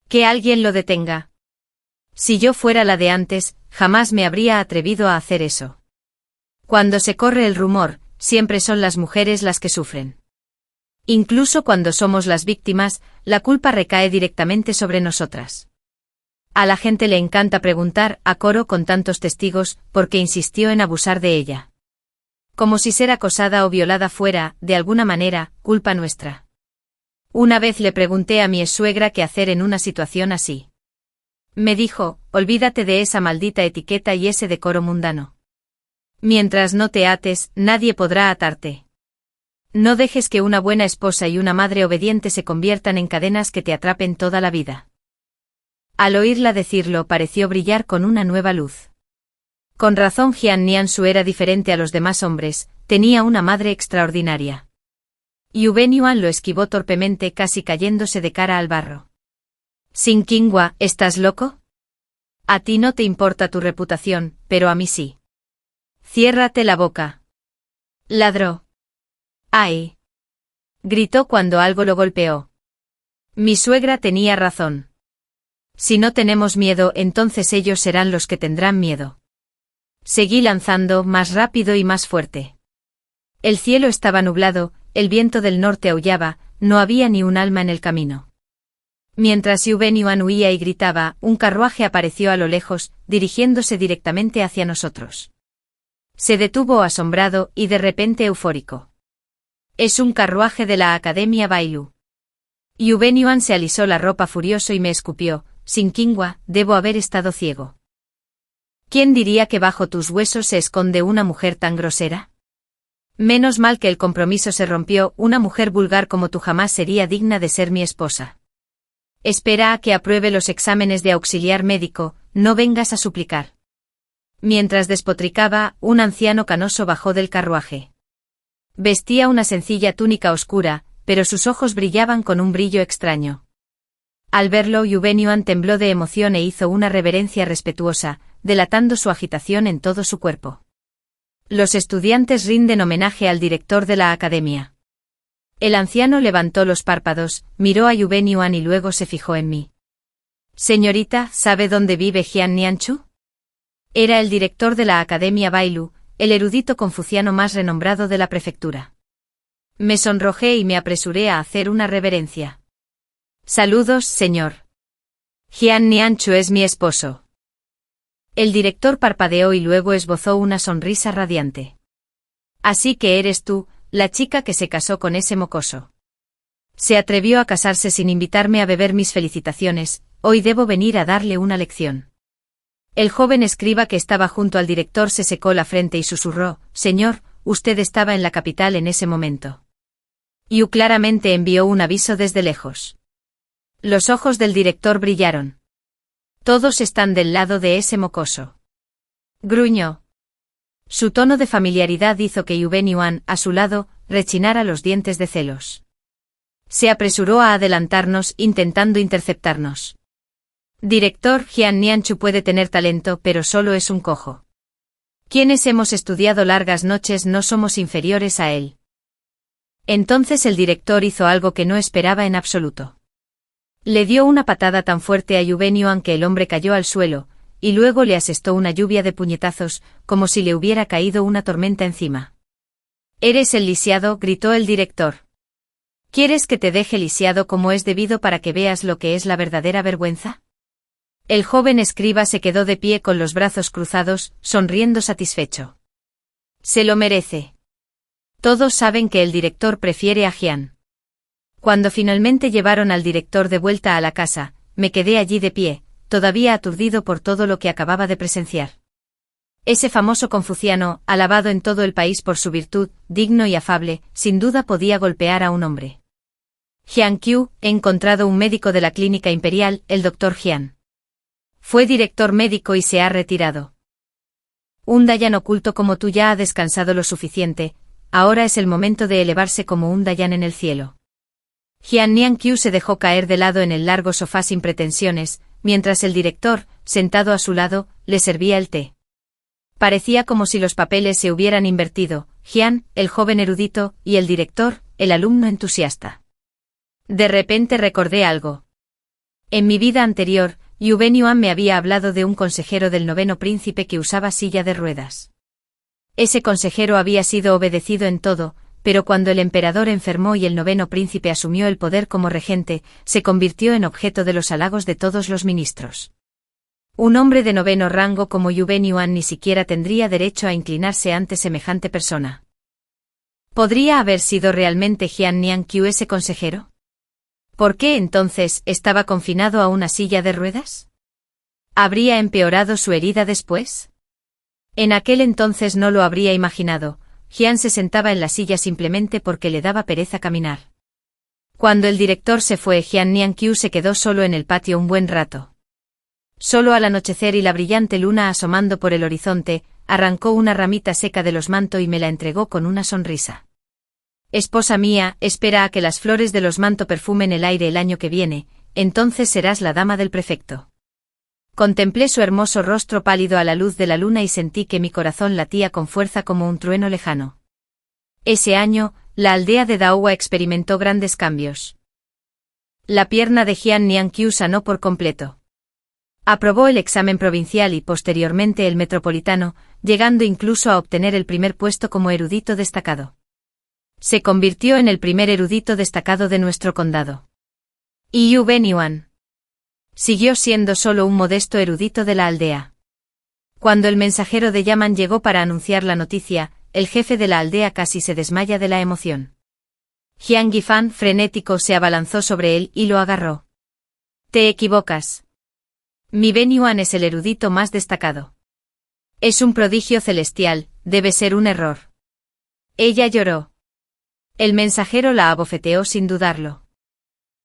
Speaker 1: Que alguien lo detenga. Si yo fuera la de antes, jamás me habría atrevido a hacer eso. Cuando se corre el rumor, siempre son las mujeres las que sufren. Incluso cuando somos las víctimas, la culpa recae directamente sobre nosotras. A la gente le encanta preguntar, a coro con tantos testigos, por qué insistió en abusar de ella. Como si ser acosada o violada fuera, de alguna manera, culpa nuestra. Una vez le pregunté a mi exsuegra qué hacer en una situación así. Me dijo, olvídate de esa maldita etiqueta y ese decoro mundano. Mientras no te ates, nadie podrá atarte. No dejes que una buena esposa y una madre obediente se conviertan en cadenas que te atrapen toda la vida. Al oírla decirlo pareció brillar con una nueva luz. Con razón Jian Niansu era diferente a los demás hombres, tenía una madre extraordinaria. Yu Benyuan lo esquivó torpemente casi cayéndose de cara al barro. Sin Qinghua, ¿estás loco? A ti no te importa tu reputación, pero a mí sí. Ciérrate la boca. Ladró. ¡Ay! Gritó cuando algo lo golpeó. Mi suegra tenía razón. Si no tenemos miedo, entonces ellos serán los que tendrán miedo. Seguí lanzando, más rápido y más fuerte. El cielo estaba nublado, el viento del norte aullaba, no había ni un alma en el camino. Mientras Yuben Yuan huía y gritaba, un carruaje apareció a lo lejos, dirigiéndose directamente hacia nosotros. Se detuvo asombrado y de repente eufórico. Es un carruaje de la Academia Bailu. Yuben Yuan se alisó la ropa furioso y me escupió, sin Qinghua, debo haber estado ciego. ¿Quién diría que bajo tus huesos se esconde una mujer tan grosera? Menos mal que el compromiso se rompió, una mujer vulgar como tú jamás sería digna de ser mi esposa. Espera a que apruebe los exámenes de auxiliar médico, no vengas a suplicar. Mientras despotricaba, un anciano canoso bajó del carruaje. Vestía una sencilla túnica oscura, pero sus ojos brillaban con un brillo extraño. Al verlo, Yuben Yuan tembló de emoción e hizo una reverencia respetuosa, delatando su agitación en todo su cuerpo. Los estudiantes rinden homenaje al director de la academia. El anciano levantó los párpados, miró a Yuben Yuan y luego se fijó en mí. Señorita, ¿sabe dónde vive Jian Nianchu? Era el director de la Academia Bailu, el erudito confuciano más renombrado de la prefectura. Me sonrojé y me apresuré a hacer una reverencia. Saludos, señor. Jian Nianchu es mi esposo. El director parpadeó y luego esbozó una sonrisa radiante. Así que eres tú, la chica que se casó con ese mocoso. Se atrevió a casarse sin invitarme a beber mis felicitaciones, hoy debo venir a darle una lección. El joven escriba que estaba junto al director se secó la frente y susurró, señor, usted estaba en la capital en ese momento. Yu claramente envió un aviso desde lejos. Los ojos del director brillaron. Todos están del lado de ese mocoso. Gruñó. Su tono de familiaridad hizo que Yuben Yuan, a su lado, rechinara los dientes de celos. Se apresuró a adelantarnos, intentando interceptarnos. Director, Jian Nianchu puede tener talento, pero solo es un cojo. Quienes hemos estudiado largas noches no somos inferiores a él. Entonces el director hizo algo que no esperaba en absoluto. Le dio una patada tan fuerte a Yuben Yuan que el hombre cayó al suelo, y luego le asestó una lluvia de puñetazos, como si le hubiera caído una tormenta encima. «Eres el lisiado», gritó el director. «¿Quieres que te deje lisiado como es debido para que veas lo que es la verdadera vergüenza?» El joven escriba se quedó de pie con los brazos cruzados, sonriendo satisfecho. «Se lo merece». Todos saben que el director prefiere a Jian. Cuando finalmente llevaron al director de vuelta a la casa, me quedé allí de pie, todavía aturdido por todo lo que acababa de presenciar. Ese famoso confuciano, alabado en todo el país por su virtud, digno y afable, sin duda podía golpear a un hombre. Jian Qiu, he encontrado un médico de la clínica imperial, el doctor Jian. Fue director médico y se ha retirado. Un Dayan oculto como tú ya ha descansado lo suficiente, ahora es el momento de elevarse como un Dayan en el cielo. Jian Nianqiu se dejó caer de lado en el largo sofá sin pretensiones, mientras el director, sentado a su lado, le servía el té. Parecía como si los papeles se hubieran invertido, Jian, el joven erudito, y el director, el alumno entusiasta. De repente recordé algo. En mi vida anterior, Yuben Yuan me había hablado de un consejero del 9º príncipe que usaba silla de ruedas. Ese consejero había sido obedecido en todo, pero cuando el emperador enfermó y el 9º príncipe asumió el poder como regente, se convirtió en objeto de los halagos de todos los ministros. Un hombre de 9º rango como Yuben Yuan ni siquiera tendría derecho a inclinarse ante semejante persona. ¿Podría haber sido realmente Jian Nianqiu ese consejero? ¿Por qué entonces estaba confinado a una silla de ruedas? ¿Habría empeorado su herida después? En aquel entonces no lo habría imaginado. Jian se sentaba en la silla simplemente porque le daba pereza caminar. Cuando el director se fue, Jian Nianqiu se quedó solo en el patio un buen rato. Solo al anochecer y la brillante luna asomando por el horizonte, arrancó una ramita seca de los manto y me la entregó con una sonrisa. Esposa mía, espera a que las flores de los manto perfumen el aire el año que viene, entonces serás la dama del prefecto. Contemplé su hermoso rostro pálido a la luz de la luna y sentí que mi corazón latía con fuerza como un trueno lejano. Ese año, la aldea de Daohua experimentó grandes cambios. La pierna de Jian Nianqiu sanó por completo. Aprobó el examen provincial y posteriormente el metropolitano, llegando incluso a obtener el primer puesto como erudito destacado. Se convirtió en el primer erudito destacado de nuestro condado. Y Yu Benyuan siguió siendo solo un modesto erudito de la aldea. Cuando el mensajero de Yaman llegó para anunciar la noticia, el jefe de la aldea casi se desmaya de la emoción. Jiang Yifan, frenético, se abalanzó sobre él y lo agarró. Te equivocas. Mi Benyuan es el erudito más destacado. Es un prodigio celestial, debe ser un error. Ella lloró. El mensajero la abofeteó sin dudarlo.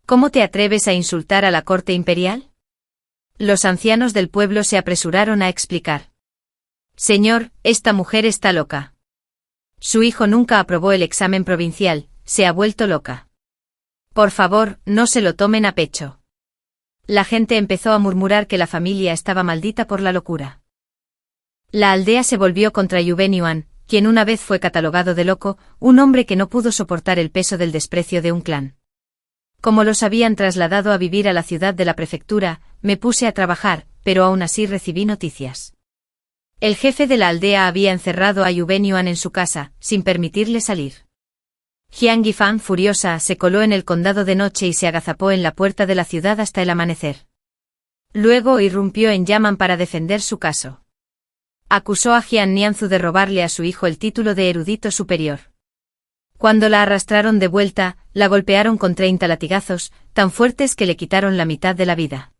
Speaker 1: ¿Cómo te atreves a insultar a la corte imperial? Los ancianos del pueblo se apresuraron a explicar. Señor, esta mujer está loca. Su hijo nunca aprobó el examen provincial, se ha vuelto loca. Por favor, no se lo tomen a pecho. La gente empezó a murmurar que la familia estaba maldita por la locura. La aldea se volvió contra Yu Benyuan, quien una vez fue catalogado de loco, un hombre que no pudo soportar el peso del desprecio de un clan. Como los habían trasladado a vivir a la ciudad de la prefectura, me puse a trabajar, pero aún así recibí noticias. El jefe de la aldea había encerrado a Yu Benyuan en su casa, sin permitirle salir. Jiang Yifan, furiosa, se coló en el condado de noche y se agazapó en la puerta de la ciudad hasta el amanecer. Luego irrumpió en Yaman para defender su caso. Acusó a Jian Nianzu de robarle a su hijo el título de erudito superior. Cuando la arrastraron de vuelta, la golpearon con 30 latigazos, tan fuertes que le quitaron la mitad de la vida.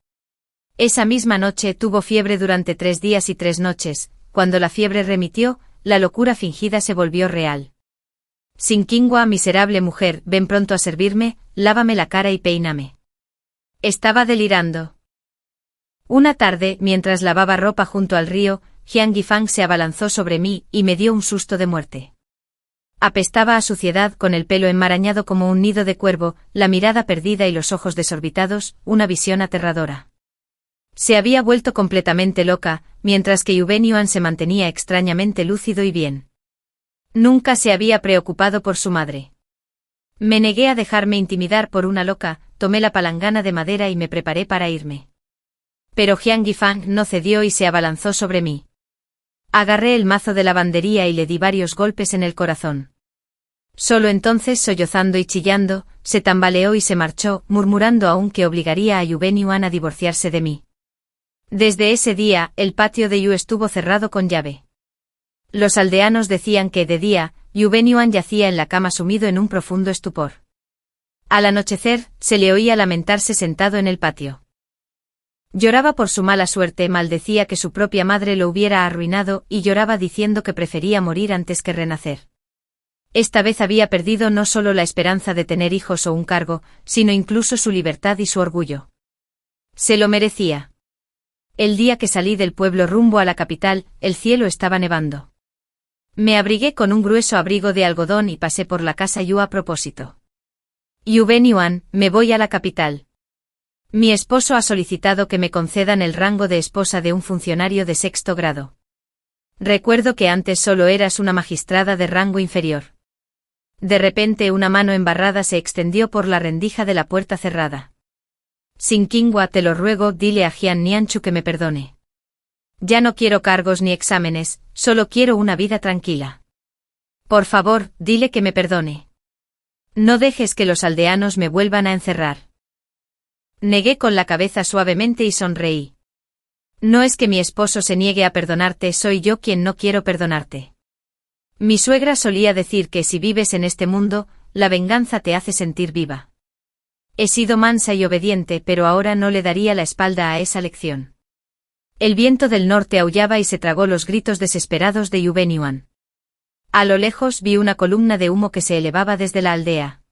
Speaker 1: Esa misma noche tuvo fiebre durante 3 días y 3 noches, cuando la fiebre remitió, la locura fingida se volvió real. Sin Qingua, miserable mujer, ven pronto a servirme, lávame la cara y peíname. Estaba delirando. Una tarde, mientras lavaba ropa junto al río, Jiang Yifan se abalanzó sobre mí y me dio un susto de muerte. Apestaba a suciedad, con el pelo enmarañado como un nido de cuervo, la mirada perdida y los ojos desorbitados, una visión aterradora. Se había vuelto completamente loca, mientras que Yu Benyuan se mantenía extrañamente lúcido y bien. Nunca se había preocupado por su madre. Me negué a dejarme intimidar por una loca, tomé la palangana de madera y me preparé para irme. Pero Jiang Yifan no cedió y se abalanzó sobre mí. Agarré el mazo de lavandería y le di varios golpes en el corazón. Solo entonces, sollozando y chillando, se tambaleó y se marchó, murmurando aún que obligaría a Yu Benyuan a divorciarse de mí. Desde ese día, el patio de Yu estuvo cerrado con llave. Los aldeanos decían que, de día, Yu Benyuan yacía en la cama sumido en un profundo estupor. Al anochecer, se le oía lamentarse sentado en el patio. Lloraba por su mala suerte, maldecía que su propia madre lo hubiera arruinado y lloraba diciendo que prefería morir antes que renacer. Esta vez había perdido no solo la esperanza de tener hijos o un cargo, sino incluso su libertad y su orgullo. Se lo merecía. El día que salí del pueblo rumbo a la capital, el cielo estaba nevando. Me abrigué con un grueso abrigo de algodón y pasé por la casa Yu a propósito. Yu Benyuan, me voy a la capital. Mi esposo ha solicitado que me concedan el rango de esposa de un funcionario de 6º grado. Recuerdo que antes solo eras una magistrada de rango inferior. De repente una mano embarrada se extendió por la rendija de la puerta cerrada. Sin Qingua, te lo ruego, dile a Jian Nianchu que me perdone. Ya no quiero cargos ni exámenes, solo quiero una vida tranquila. Por favor, dile que me perdone. No dejes que los aldeanos me vuelvan a encerrar. Negué con la cabeza suavemente y sonreí. No es que mi esposo se niegue a perdonarte, soy yo quien no quiero perdonarte. Mi suegra solía decir que si vives en este mundo, la venganza te hace sentir viva. He sido mansa y obediente, pero ahora no le daría la espalda a esa lección. El viento del norte aullaba y se tragó los gritos desesperados de Yu Benyuan. A lo lejos vi una columna de humo que se elevaba desde la aldea.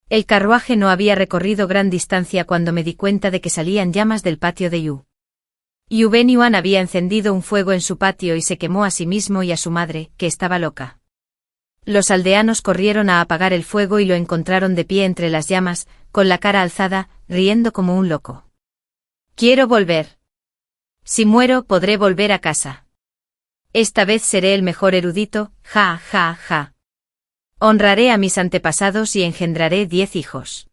Speaker 1: El carruaje no había recorrido gran distancia cuando me di cuenta de que salían llamas del patio de Yu. Yu Benyuan había encendido un fuego en su patio y se quemó a sí mismo y a su madre, que estaba loca. Los aldeanos corrieron a apagar el fuego y lo encontraron de pie entre las llamas, con la cara alzada, riendo como un loco. Quiero volver. Si muero, podré volver a casa. Esta vez seré el mejor erudito, ja, ja, ja. Honraré a mis antepasados y engendraré 10 hijos.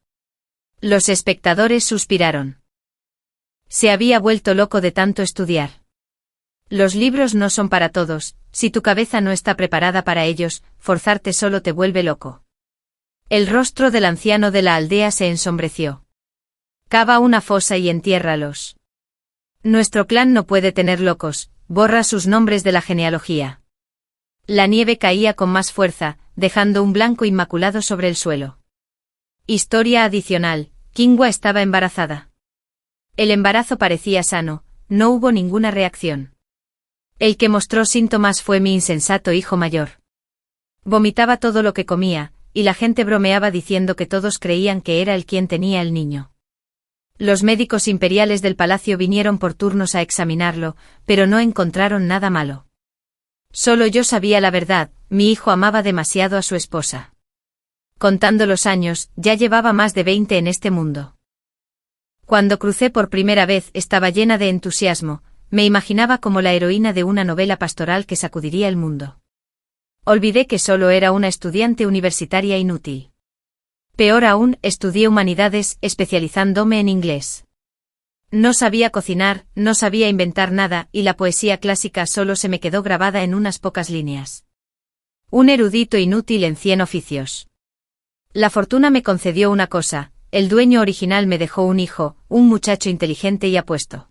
Speaker 1: Los espectadores suspiraron. Se había vuelto loco de tanto estudiar. Los libros no son para todos, si tu cabeza no está preparada para ellos, forzarte solo te vuelve loco. El rostro del anciano de la aldea se ensombreció. Cava una fosa y entiérralos. Nuestro clan no puede tener locos, borra sus nombres de la genealogía. La nieve caía con más fuerza, dejando un blanco inmaculado sobre el suelo. Historia adicional, Kingwa estaba embarazada. El embarazo parecía sano, no hubo ninguna reacción. El que mostró síntomas fue mi insensato hijo mayor. Vomitaba todo lo que comía, y la gente bromeaba diciendo que todos creían que era él quien tenía el niño. Los médicos imperiales del palacio vinieron por turnos a examinarlo, pero no encontraron nada malo. Solo yo sabía la verdad, mi hijo amaba demasiado a su esposa. Contando los años, ya llevaba más de 20 en este mundo. Cuando crucé por primera vez estaba llena de entusiasmo, me imaginaba como la heroína de una novela pastoral que sacudiría el mundo. Olvidé que solo era una estudiante universitaria inútil. Peor aún, estudié humanidades, especializándome en inglés. No sabía cocinar, no sabía inventar nada, y la poesía clásica solo se me quedó grabada en unas pocas líneas. Un erudito inútil en 100 oficios. La fortuna me concedió una cosa, el dueño original me dejó un hijo, un muchacho inteligente y apuesto.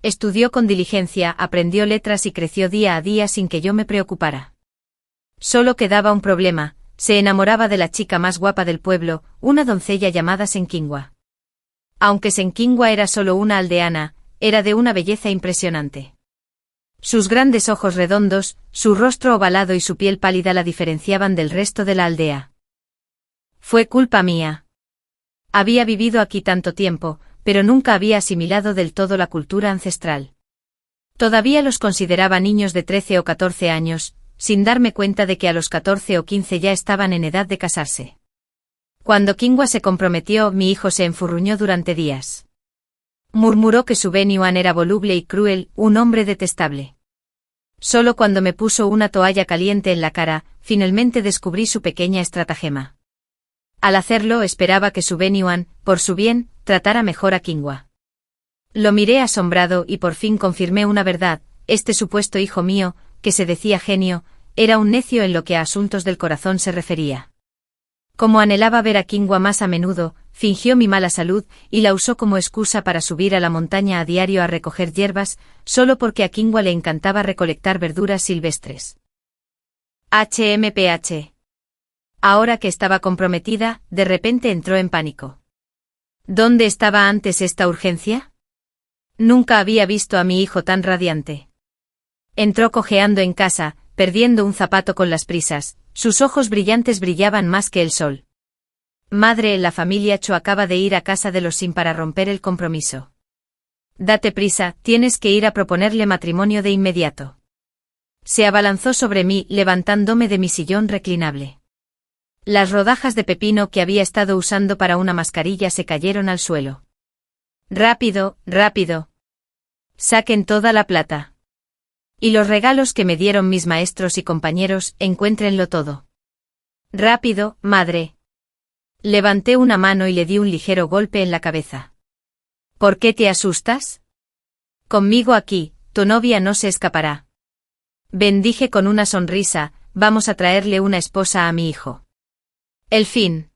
Speaker 1: Estudió con diligencia, aprendió letras y creció día a día sin que yo me preocupara. Solo quedaba un problema, se enamoraba de la chica más guapa del pueblo, una doncella llamada Senkingwa. Aunque Senkingwa era solo una aldeana, era de una belleza impresionante. Sus grandes ojos redondos, su rostro ovalado y su piel pálida la diferenciaban del resto de la aldea. Fue culpa mía. Había vivido aquí tanto tiempo, pero nunca había asimilado del todo la cultura ancestral. Todavía los consideraba niños de 13 o 14 años, sin darme cuenta de que a los 14 o 15 ya estaban en edad de casarse. Cuando Kingwa se comprometió, mi hijo se enfurruñó durante días. Murmuró que su Benyuan era voluble y cruel, un hombre detestable. Solo cuando me puso una toalla caliente en la cara, finalmente descubrí su pequeña estratagema. Al hacerlo esperaba que su Benyuan, por su bien, tratara mejor a Kingwa. Lo miré asombrado y por fin confirmé una verdad, este supuesto hijo mío, que se decía genio, era un necio en lo que a asuntos del corazón se refería. Como anhelaba ver a Kingwa más a menudo, fingió mi mala salud y la usó como excusa para subir a la montaña a diario a recoger hierbas, solo porque a Kingwa le encantaba recolectar verduras silvestres. HMPH. Ahora que estaba comprometida, de repente entró en pánico. ¿Dónde estaba antes esta urgencia? Nunca había visto a mi hijo tan radiante. Entró cojeando en casa, perdiendo un zapato con las prisas, sus ojos brillantes brillaban más que el sol. Madre, la familia Cho acaba de ir a casa de los Sin para romper el compromiso. Date prisa, tienes que ir a proponerle matrimonio de inmediato. Se abalanzó sobre mí, levantándome de mi sillón reclinable. Las rodajas de pepino que había estado usando para una mascarilla se cayeron al suelo. Rápido, rápido. Saquen toda la plata. Y los regalos que me dieron mis maestros y compañeros, encuéntrenlo todo. Rápido, madre. Levanté una mano y le di un ligero golpe en la cabeza. ¿Por qué te asustas? Conmigo aquí, tu novia no se escapará. Bendije con una sonrisa, vamos a traerle una esposa a mi hijo. El fin.